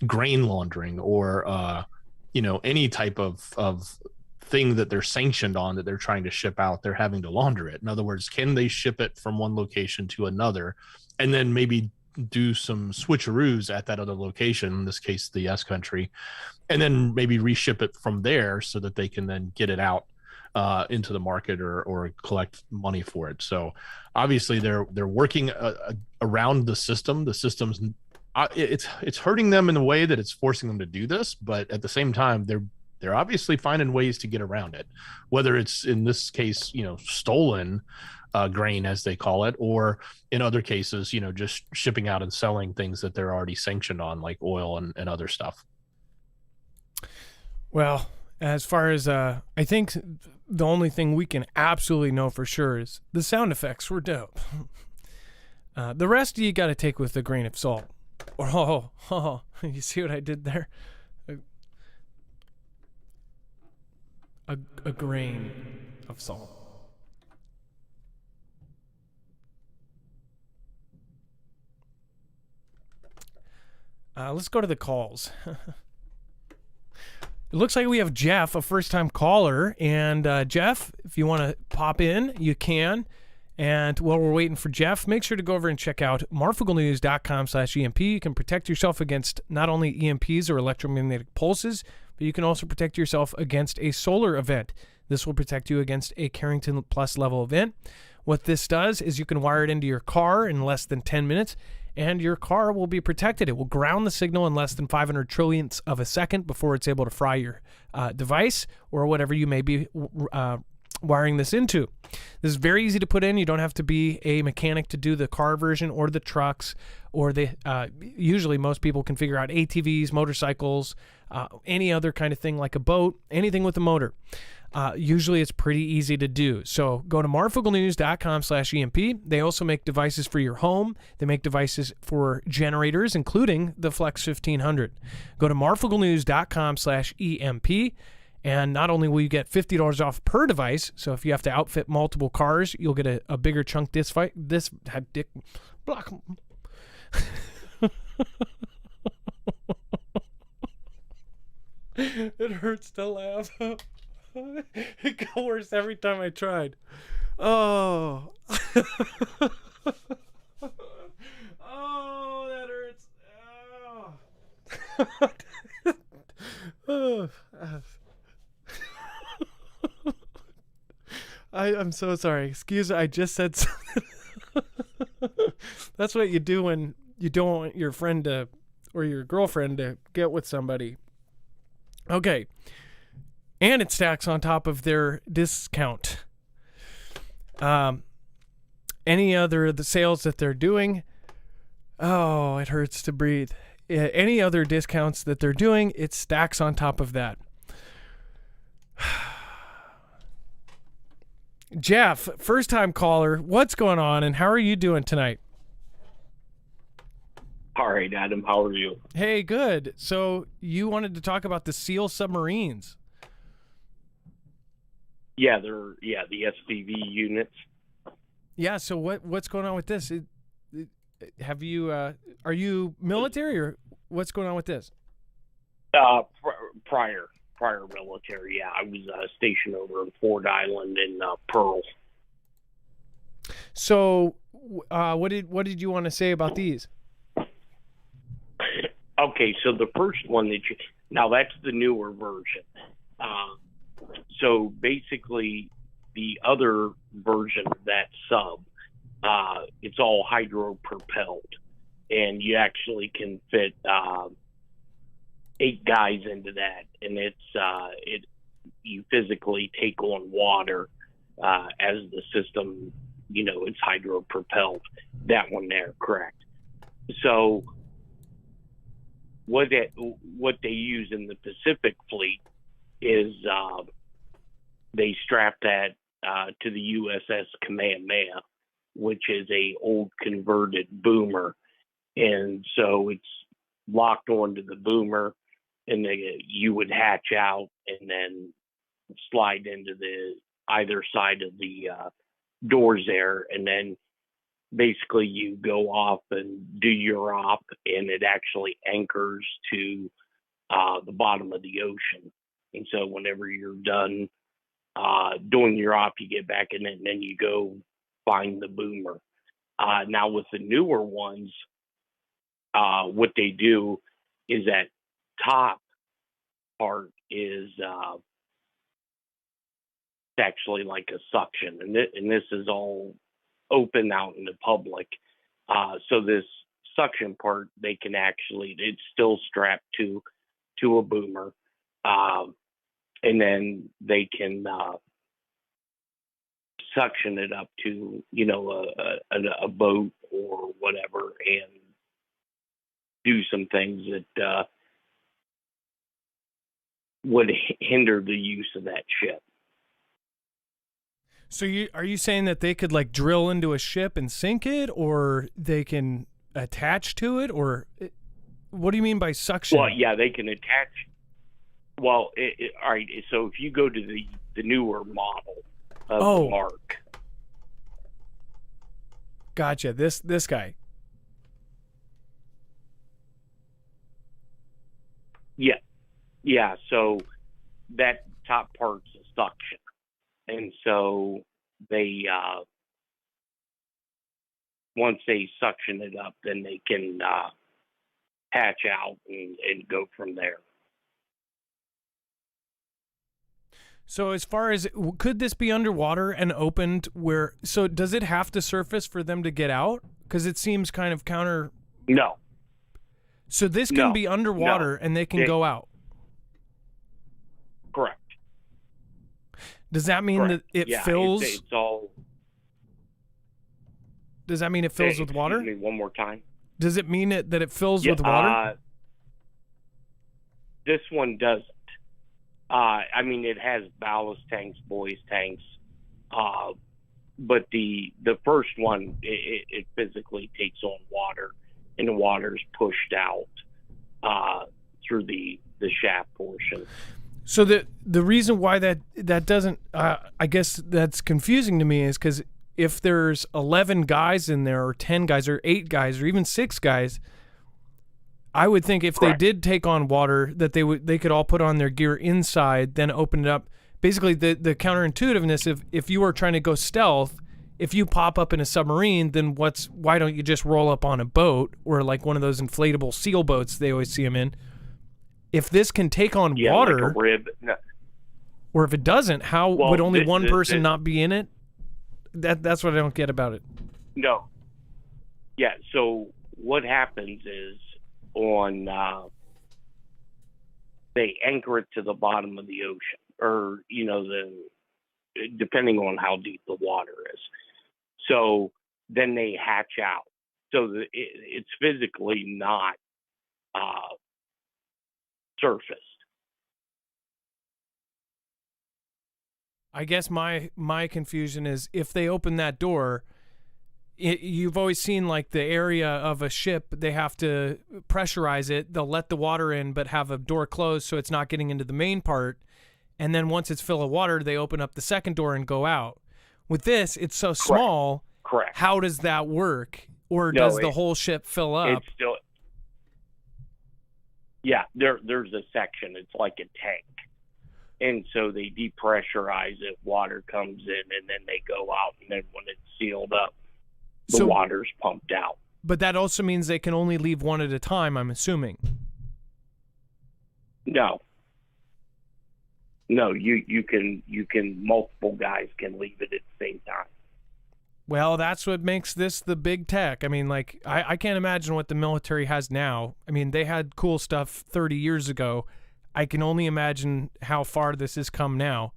C: grain laundering or, any type of thing that they're sanctioned on that they're trying to ship out. They're having to launder it. In other words, can they ship it from one location to another and then maybe do some switcheroos at that other location, in this case, the S country, and then maybe reship it from there so that they can then get it out into the market or collect money for it. So obviously they're working around the system. The system's it's hurting them in a way that it's forcing them to do this, but at the same time they're obviously finding ways to get around it, whether it's in this case stolen grain, as they call it, or in other cases just shipping out and selling things that they're already sanctioned on, like oil and other stuff.
B: Well, As far as I think the only thing we can absolutely know for sure is the sound effects were dope. The rest you got to take with a grain of salt. Oh, you see what I did there? A grain of salt. Let's go to the calls. It looks like we have Jeff, a first-time caller. And Jeff, if you want to pop in, you can. And while we're waiting for Jeff, make sure to go over and check out marfooglenews.com/EMP. You can protect yourself against not only EMPs or electromagnetic pulses, but you can also protect yourself against a solar event. This will protect you against a Carrington Plus level event. What this does is you can wire it into your car in less than 10 minutes, and your car will be protected. It will ground the signal in less than 500 trillionths of a second before it's able to fry your device or whatever you may be wiring this into. This is very easy to put in. You don't have to be a mechanic to do the car version or the trucks or the usually most people can figure out ATVs, motorcycles, any other kind of thing like a boat, anything with a motor. Usually it's pretty easy to do. So go to marfooglenews.com/EMP. They also make devices for your home. They make devices for generators, including the Flex 1500. Go to marfooglenews.com/EMP. And not only will you get $50 off per device, so if you have to outfit multiple cars, you'll get a bigger chunk block. It hurts to laugh. It got worse every time I tried. Oh. Oh, that hurts. Oh. I'm so sorry. Excuse me. I just said something. That's what you do when you don't want your friend to, or your girlfriend to get with somebody. Okay. And it stacks on top of their discount. Any other the sales that they're doing. Oh, it hurts to breathe. Any other discounts that they're doing, it stacks on top of that. Jeff, first-time caller, what's going on, and how are you doing tonight?
F: All right, Adam, how are you?
B: Hey, good. So you wanted to talk about the SEAL submarines.
F: Yeah, the SPV units.
B: Yeah, so what's going on with this? Have you are you military, or what's going on with this?
F: Prior military. Yeah, I was stationed over in Ford Island in Pearl.
B: So, what did you want to say about these?
F: Okay, so the first one now that's the newer version. So basically, the other version of that sub, it's all hydro propelled, and you actually can fit 8 guys into that, and you physically take on water as the system, it's hydro propelled. That one there, correct. So what they use in the Pacific Fleet is they strap that to the USS Kamehameha, which is a old converted boomer, and so it's locked onto the boomer, and you would hatch out and then slide into the either side of the doors there, and then basically you go off and do your op, and it actually anchors to the bottom of the ocean. And so whenever you're done doing your op, you get back in it, and then you go find the boomer. Now with the newer ones, what they do is that top part is actually like a suction, and this is all open out in the public. So this suction part, they can actually, it's still strapped to a boomer, and then they can suction it up to a boat or whatever, and do some things that would hinder the use of that ship.
B: So are you saying that they could like drill into a ship and sink it, or they can attach to it, or what do you mean by suction?
F: Well, yeah, they can attach. Well, all right. So if you go to the newer model of the Mark,
B: gotcha. This guy.
F: Yeah. So that top part's a suction, and so they once they suction it up, then they can hatch out and go from there.
B: So as far as, could this be underwater and opened where, so does it have to surface for them to get out? Because it seems kind of counter.
F: No.
B: So this can be underwater and they can go out.
F: Correct.
B: Does that mean that it fills?
F: It's all.
B: Does that mean it fills with water?
F: Excuse me one more time.
B: Does it mean that it fills with water?
F: This one doesn't. I mean, it has ballast tanks, buoys tanks, but the first one, it physically takes on water, and the water's pushed out through the shaft portion.
B: So the reason why that doesn't, I guess that's confusing to me, is because if there's 11 guys in there, or 10 guys, or 8 guys, or even 6 guys, I would think if they did take on water, that they could all put on their gear inside, then open it up. Basically, the counterintuitiveness, if you were trying to go stealth, if you pop up in a submarine, then why don't you just roll up on a boat, or like one of those inflatable seal boats they always see them in? If this can take on water,
F: like a rib. No.
B: Or if it doesn't, how would only one person not be in it? That's what I don't get about it.
F: No. Yeah. So what happens is, they anchor it to the bottom of the ocean, or depending on how deep the water is. So then they hatch out. So it's physically not surfaced.
B: I guess my confusion is, if they open that door, you've always seen like the area of a ship, they have to pressurize it. They'll let the water in, but have a door closed so it's not getting into the main part. And then once it's full of water, they open up the second door and go out. With this, it's so small.
F: Correct.
B: How does that work? Or does the whole ship fill up?
F: It's still. Yeah, there's a section. It's like a tank. And so they depressurize it. Water comes in, and then they go out. And then when it's sealed up, the water's pumped out.
B: But that also means they can only leave one at a time, I'm assuming.
F: No, you can multiple guys can leave it at the same time.
B: Well, that's what makes this the big tech. I mean, like, I can't imagine what the military has now. I mean, they had cool stuff 30 years ago. I can only imagine how far this has come now.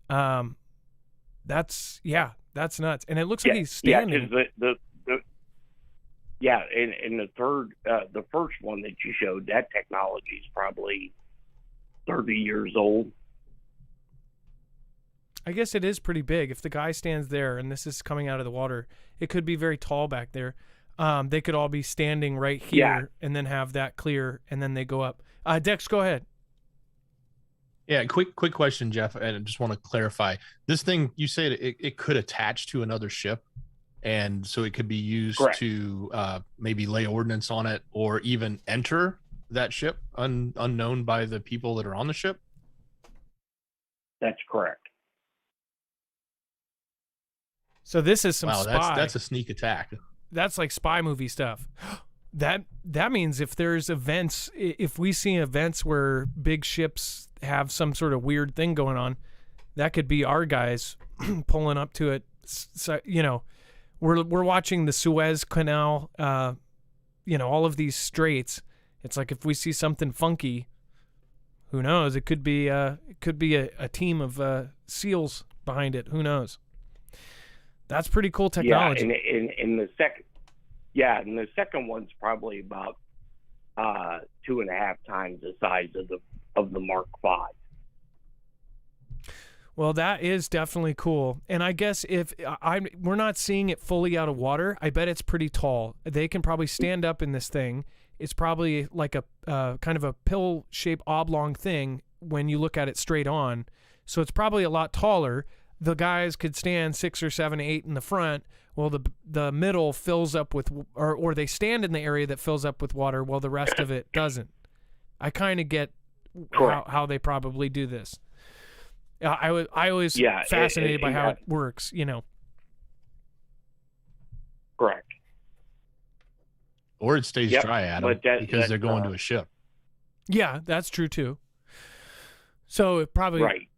B: That's nuts. And it looks like he's standing.
F: Yeah, and the first one that you showed, that technology is probably 30 years old.
B: I guess it is pretty big. If the guy stands there and this is coming out of the water, it could be very tall back there. They could all be standing right here and then have that clear, and then they go up. Dex, go ahead.
C: Yeah, quick question, Jeff, and I just want to clarify. This thing, you said it could attach to another ship, and so it could be used to maybe lay ordnance on it, or even enter that ship unknown by the people that are on the ship?
F: That's correct.
B: So this is some spy.
C: That's a sneak attack.
B: That's like spy movie stuff. That means if there's events, if we see events where big ships have some sort of weird thing going on, that could be our guys pulling up to it. So, we're watching the Suez Canal, all of these straits. It's like if we see something funky, who knows? It could be a team of SEALs behind it. Who knows? That's pretty cool technology.
F: Yeah, and the second one's probably about 2.5 times the size of the Mark V.
B: Well, that is definitely cool. And I guess if we're not seeing it fully out of water, I bet it's pretty tall. They can probably stand up in this thing. It's probably like a kind of a pill-shaped oblong thing when you look at it straight on. So it's probably a lot taller. The guys could stand 6 or 7, 8 in the front. Well, the middle fills up with, or they stand in the area that fills up with water while the rest of it doesn't. I kind of get how they probably do this. I was fascinated by how it works, you know.
F: Correct.
C: Or it stays dry, Adam, because they're going to a ship.
B: Yeah, that's true too. So it probably
F: right.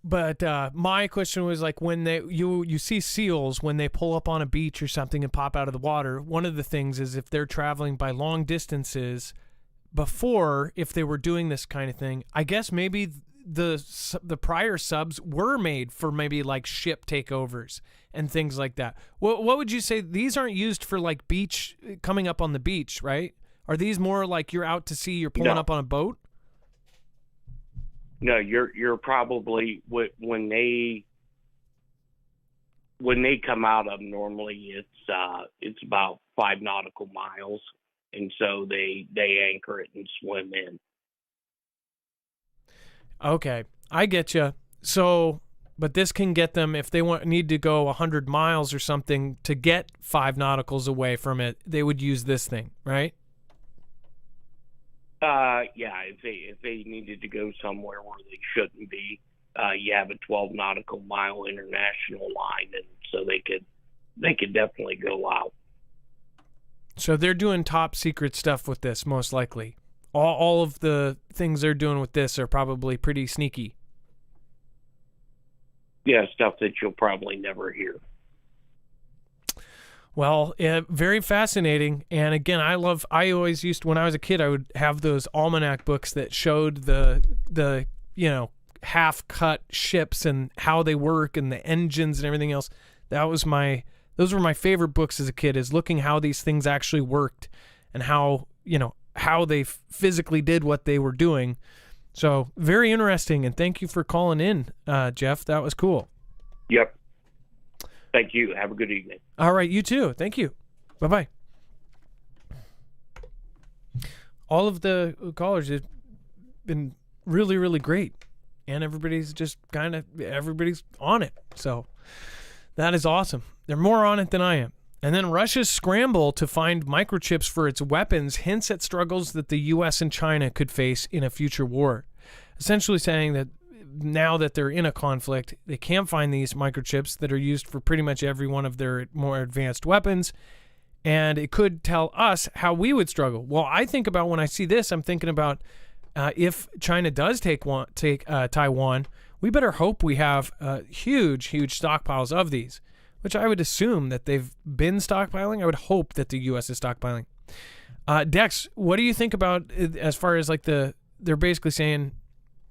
B: But my question was like when you see seals when they pull up on a beach or something and pop out of the water. One of the things is if they're traveling by long distances. Before, if they were doing this kind of thing, I guess maybe the prior subs were made for maybe like ship takeovers and things like that. What would you say? These aren't used for like beach, coming up on the beach, right? Are these more like you're out to sea, you're pulling up on a boat?
F: No, you're probably when they come out of them, normally it's about 5 nautical miles. And so they anchor it and swim in.
B: Okay, I get you. So, but this can get them if they need to go 100 miles or something to get 5 nauticals away from it. They would use this thing, right?
F: Yeah. If they needed to go somewhere where they shouldn't be, you have a 12 nautical mile international line, and so they could definitely go out.
B: So they're doing top secret stuff with this, most likely. All of the things they're doing with this are probably pretty sneaky.
F: Yeah, stuff that you'll probably never hear.
B: Well, very fascinating. And again, I always used to, when I was a kid, I would have those almanac books that showed the half-cut ships and how they work and the engines and everything else. Those were my favorite books as a kid, is looking how these things actually worked and how they physically did what they were doing. So very interesting. And thank you for calling in, Jeff. That was cool.
F: Yep. Thank you. Have a good evening.
B: All right. You too. Thank you. Bye-bye. All of the callers have been really, really great. And everybody's everybody's on it. So that is awesome. They're more on it than I am. And then Russia's scramble to find microchips for its weapons hints at struggles that the U.S. and China could face in a future war. Essentially saying that now that they're in a conflict, they can't find these microchips that are used for pretty much every one of their more advanced weapons. And it could tell us how we would struggle. Well, I think about when I see this, I'm thinking about if China does take Taiwan, we better hope we have huge stockpiles of these, which I would assume that they've been stockpiling. I would hope that the U.S. is stockpiling. Dex, what do you think about as far as like they're basically saying,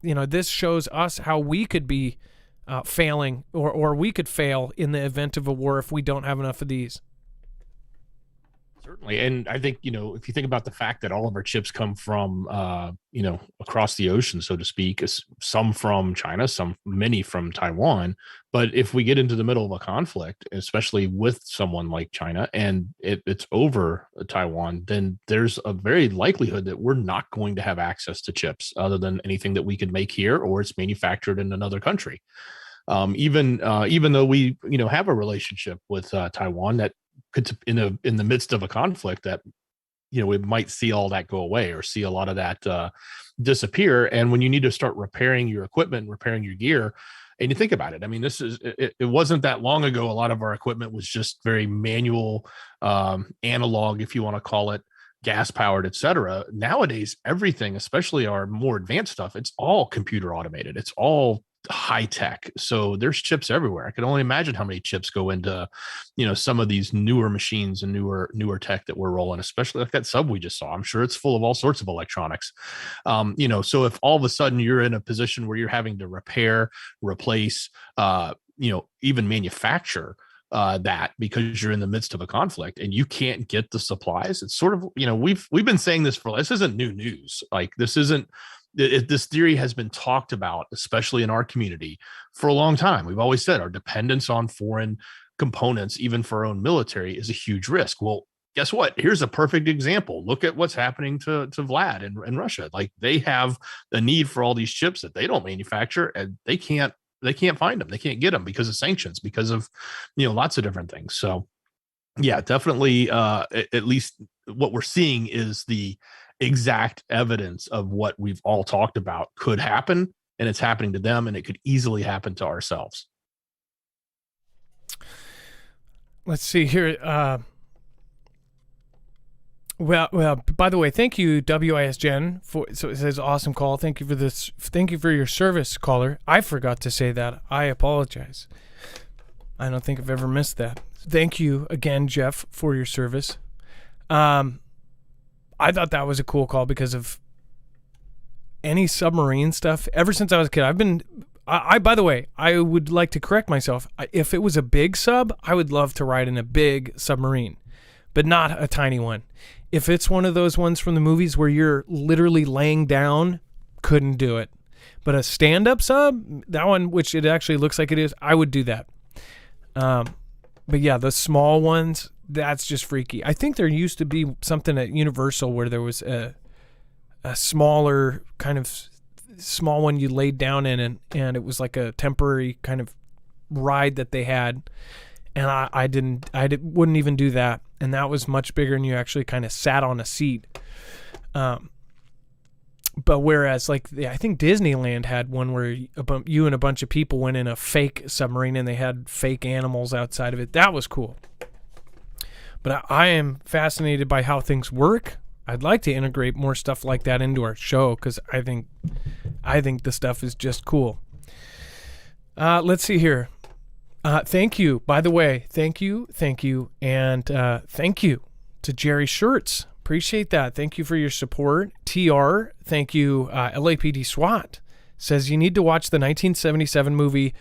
B: this shows us how we could be failing or we could fail in the event of a war if we don't have enough of these.
C: Certainly. And I think, if you think about the fact that all of our chips come from, across the ocean, so to speak, some from China, many from Taiwan. But if we get into the middle of a conflict, especially with someone like China, and it's over Taiwan, then there's a very likelihood that we're not going to have access to chips other than anything that we could make here or it's manufactured in another country. Even though we, have a relationship with Taiwan that could, in the midst of a conflict, that we might see all that go away or see a lot of that disappear. And when you need to start repairing your equipment, repairing your gear, and you think about it, I mean, it wasn't that long ago. A lot of our equipment was just very manual, analog, if you want to call it, gas powered, etc. Nowadays, everything, especially our more advanced stuff, it's all computer automated. It's all high tech. So there's chips everywhere. I can only imagine how many chips go into, some of these newer machines and newer tech that we're rolling, especially like that sub we just saw. I'm sure it's full of all sorts of electronics. So if all of a sudden you're in a position where you're having to repair, replace, even manufacture that because you're in the midst of a conflict and you can't get the supplies, it's sort of, we've been saying this this isn't new news. Like this isn't, this theory has been talked about, especially in our community, for a long time. We've always said our dependence on foreign components, even for our own military, is a huge risk. Well, guess what? Here's a perfect example. Look at what's happening to Vlad in Russia. Like, they have a need for all these chips that they don't manufacture, and they can't find them. They can't get them because of sanctions, because of, lots of different things. So yeah, definitely. At least what we're seeing is the exact evidence of what we've all talked about could happen, and it's happening to them, and it could easily happen to ourselves.
B: Let's see here. Well. By the way, thank you, WIS Jen. So it says awesome call. Thank you for this. Thank you for your service, caller. I forgot to say that. I apologize. I don't think I've ever missed that. Thank you again, Jeff, for your service. I thought that was a cool call because of any submarine stuff. Ever since I was a kid, by the way, I would like to correct myself. If it was a big sub, I would love to ride in a big submarine, but not a tiny one. If it's one of those ones from the movies where you're literally laying down, couldn't do it. But a stand-up sub, that one, which it actually looks like it is, I would do that. But yeah, the small ones, that's just freaky. I think there used to be something at Universal where there was a smaller kind of small one you laid down in, and it was like a temporary kind of ride that they had, and I wouldn't even do that, and that was much bigger, and you actually kind of sat on a seat. But whereas, like, I think Disneyland had one where you and a bunch of people went in a fake submarine and they had fake animals outside of it. That was cool. But I am fascinated by how things work. I'd like to integrate more stuff like that into our show because I think the stuff is just cool. Let's see here. Thank you. By the way, thank you, and thank you to Jerry Shirts. Appreciate that. Thank you for your support. TR, thank you. LAPD SWAT says you need to watch the 1977 movie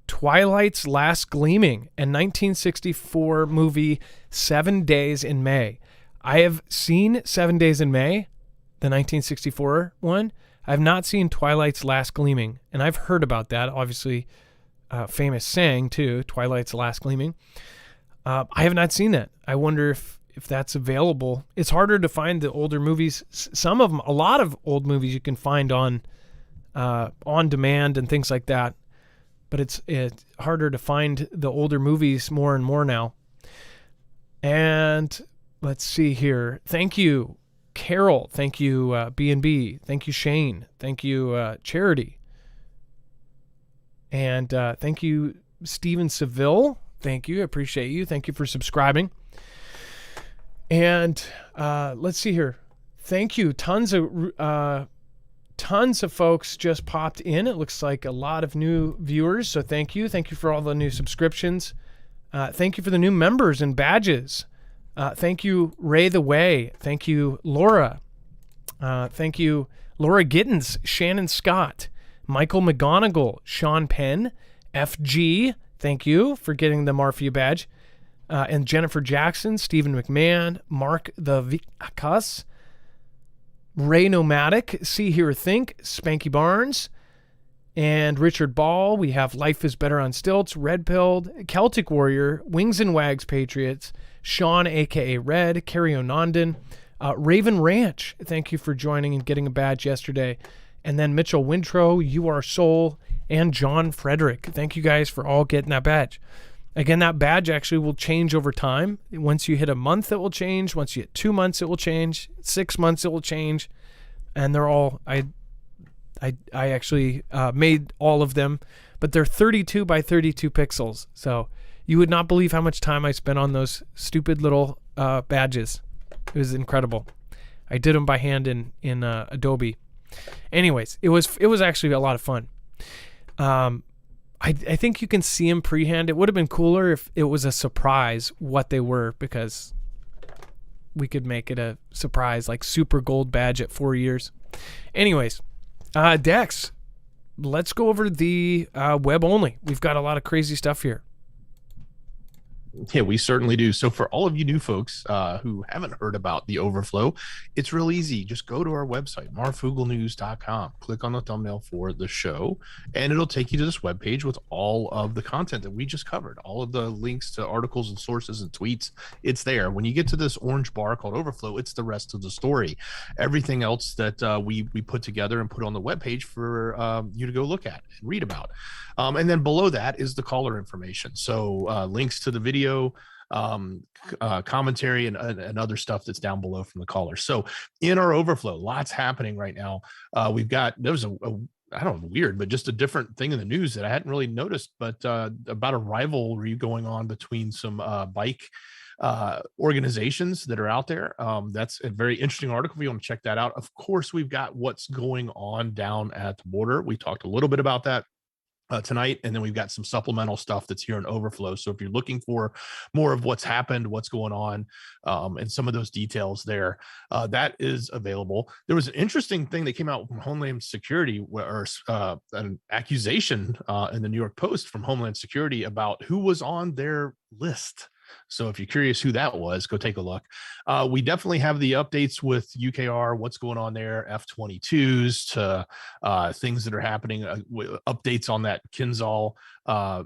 B: Twilight's Last Gleaming and 1964 movie 7 Days in May. I have seen 7 Days in May, the 1964 one. I have not seen Twilight's Last Gleaming, and I've heard about that. Obviously, famous saying too, Twilight's Last Gleaming. I have not seen that. I wonder if that's available. It's harder to find the older movies. Some of them, a lot of old movies you can find on demand and things like that. But it's harder to find the older movies more and more now. And let's see here. Thank you, Carol. Thank you, B&B. Thank you, Shane. Thank you, Charity. And thank you, Steven Seville. Thank you. I appreciate you. Thank you for subscribing. And let's see here. Thank you. Tons of folks just popped in. It looks like a lot of new viewers. So thank you. Thank you for all the new subscriptions. Thank you for the new members and badges. Thank you, Ray the Way. Thank you, Laura. Thank you, Laura Gittens, Shannon Scott, Michael McGonigal, Sean Penn, FG. Thank you for getting the Marfoogle badge. And Jennifer Jackson, Stephen McMahon, Mark the Vicas, Ray Nomadic, See Hear Think, Spanky Barnes, and Richard Ball. We have Life is Better on Stilts, Red Pilled, Celtic Warrior, Wings and Wags Patriots, Sean aka Red, Carrie Onandan, Raven Ranch. Thank you for joining and getting a badge yesterday. And then Mitchell Wintro, You Are Soul, and John Frederick. Thank you guys for all getting that badge. Again, that badge actually will change over time. Once you hit a month, it will change. Once you hit 2 months, it will change. 6 months, it will change. And they're all, I actually made all of them, but they're 32 by 32 pixels. So you would not believe how much time I spent on those stupid little badges. It was incredible. I did them by hand in Adobe. Anyways, it was actually a lot of fun. I think you can see them pre-hand. It would have been cooler if it was a surprise what they were, because we could make it a surprise, like super gold badge at 4 years. Anyways, Dex, let's go over the web only. We've got a lot of crazy stuff here.
C: Yeah, we certainly do. So for all of you new folks who haven't heard about the overflow, it's real easy. Just go to our website, marfooglenews.com, click on the thumbnail for the show, and it'll take you to this webpage with all of the content that we just covered, all of the links to articles and sources and tweets. It's there. When you get to this orange bar called overflow, it's the rest of the story. Everything else that we put together and put on the webpage for you to go look at and read about. And then below that is the caller information. So links to the video, commentary and other stuff that's down below from the caller. So in our overflow, lots happening right now. There was I don't know, weird, but just a different thing in the news that I hadn't really noticed, but about a rivalry going on between some bike organizations that are out there. That's a very interesting article if you want to check that out. Of course, we've got what's going on down at the border. We talked a little bit about that tonight, and then we've got some supplemental stuff that's here in overflow. So if you're looking for more of what's happened, what's going on, and some of those details there, that is available. There was an interesting thing that came out from Homeland Security, or an accusation in the New York Post from Homeland Security about who was on their list. So if you're curious who that was, go take a look. We definitely have the updates with UKR, what's going on there, F-22s to things that are happening, updates on that Kinzhal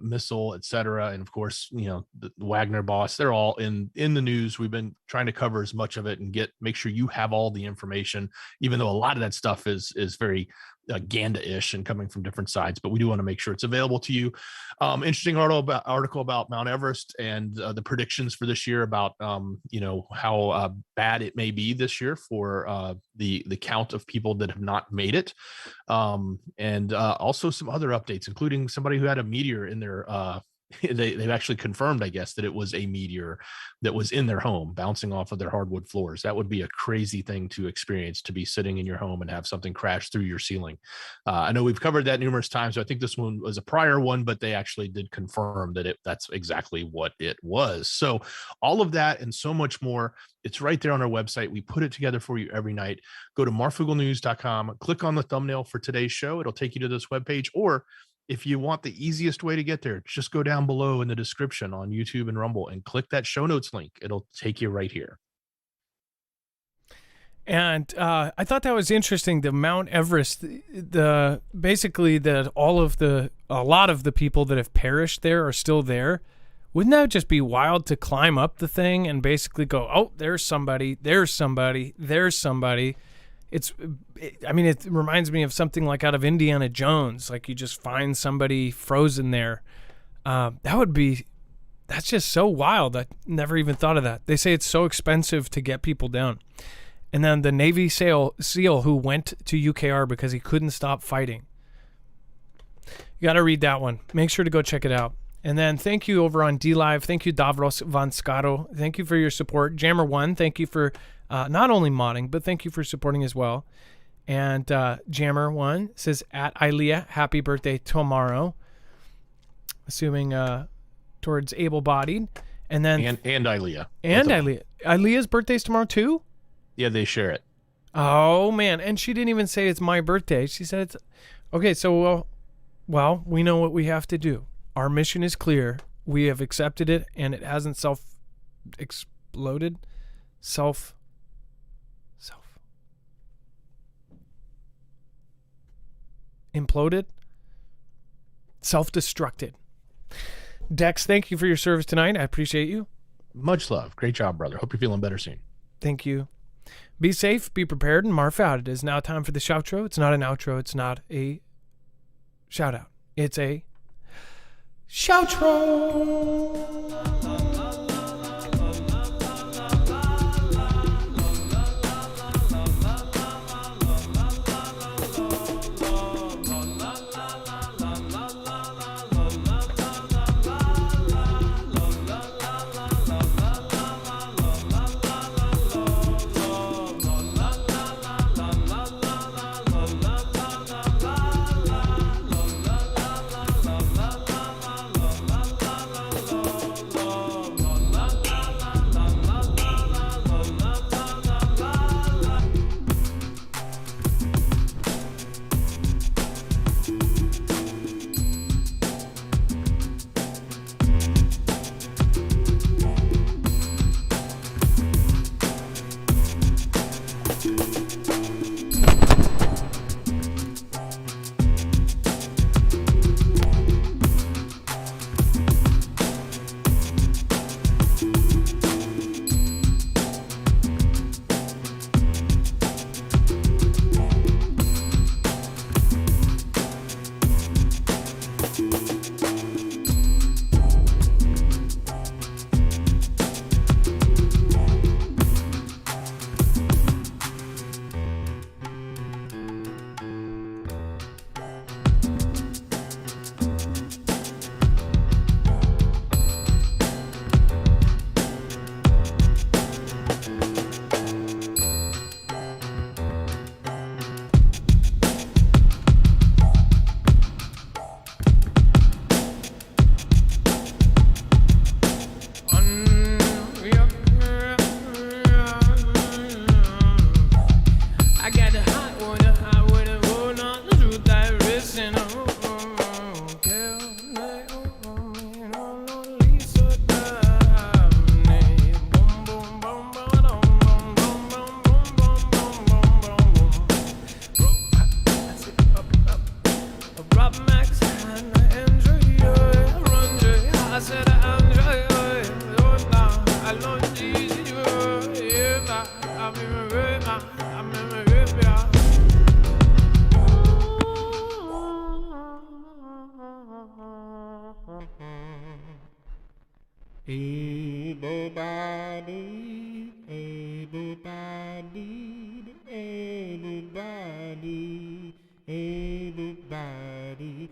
C: missile, et cetera. And of course, the Wagner boss, they're all in the news. We've been trying to cover as much of it and make sure you have all the information, even though a lot of that stuff is very Ganda-ish and coming from different sides, but we do want to make sure it's available to you. Interesting article about Mount Everest and the predictions for this year about how bad it may be this year for the count of people that have not made it, and also some other updates, including somebody who had a meteor in their they've actually confirmed, I guess, that it was a meteor that was in their home bouncing off of their hardwood floors. That would be a crazy thing to experience, to be sitting in your home and have something crash through your ceiling. I know we've covered that numerous times, so I think this one was a prior one, but they actually did confirm that that's exactly what it was. So all of that and so much more, it's right there on our website. We put it together for you every night. Go to marfooglenews.com, click on the thumbnail for today's show. It'll take you to this webpage, or if you want the easiest way to get there, just go down below in the description on YouTube and Rumble and click that show notes link. It'll take you right here.
B: And I thought that was interesting. The Mount Everest, a lot of the people that have perished there are still there. Wouldn't that just be wild to climb up the thing and basically go, oh, there's somebody, there's somebody, there's somebody. It reminds me of something like out of Indiana Jones. Like you just find somebody frozen there. That's just so wild. I never even thought of that. They say it's so expensive to get people down. And then the Navy SEAL who went to UKR because he couldn't stop fighting. You got to read that one. Make sure to go check it out. And then thank you over on DLive. Thank you, Davros Vanskaro. Thank you for your support. Jammer1, thank you for not only modding, but thank you for supporting as well. And Jammer1 says, at Ilea, happy birthday tomorrow. Assuming towards able-bodied. And then
C: and Ilea.
B: And Ilea. Ilea's birthday's tomorrow too?
C: Yeah, they share it.
B: Oh, man. And she didn't even say it's my birthday. She said it's... Okay, so, well, we know what we have to do. Our mission is clear. We have accepted it, and it hasn't self-exploded. Imploded? Self-destructed. Dex, thank you for your service tonight. I appreciate you.
C: Much love. Great job, brother. Hope you're feeling better soon.
B: Thank you. Be safe, be prepared, and Marf out. It is now time for the shoutro. It's not an outro. It's not a shout-out. It's a shoutro.
G: Everybody, everybody, everybody, everybody.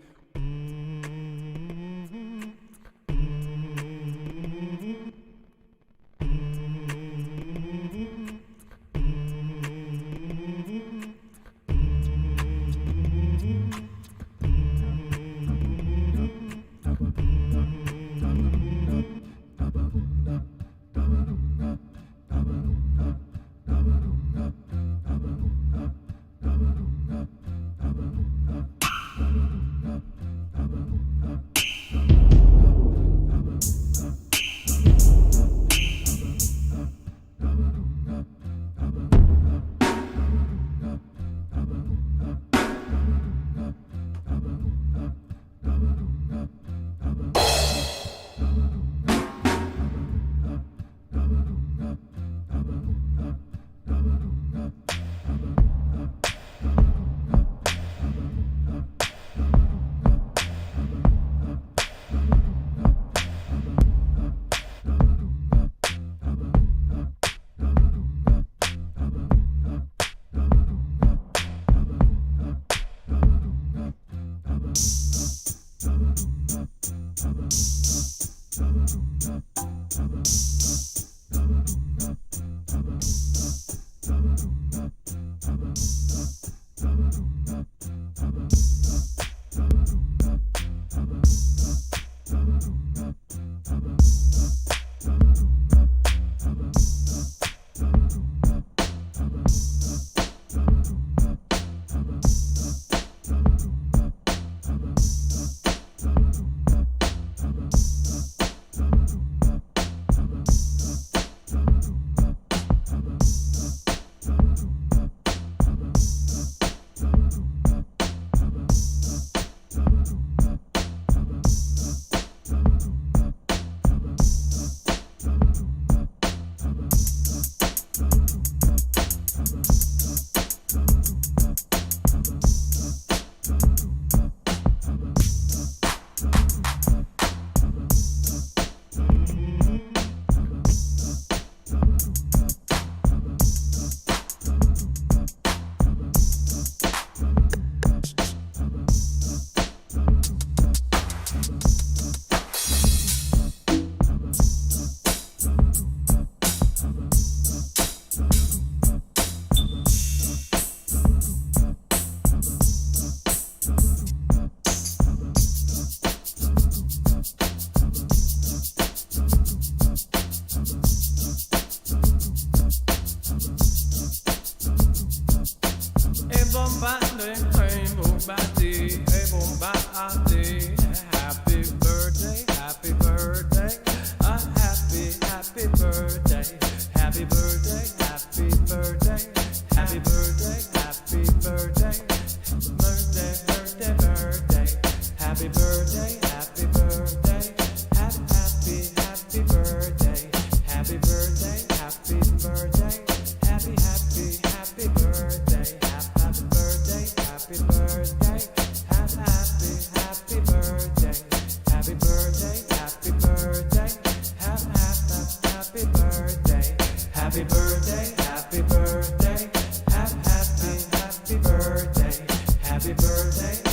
H: Happy birthday, happy birthday.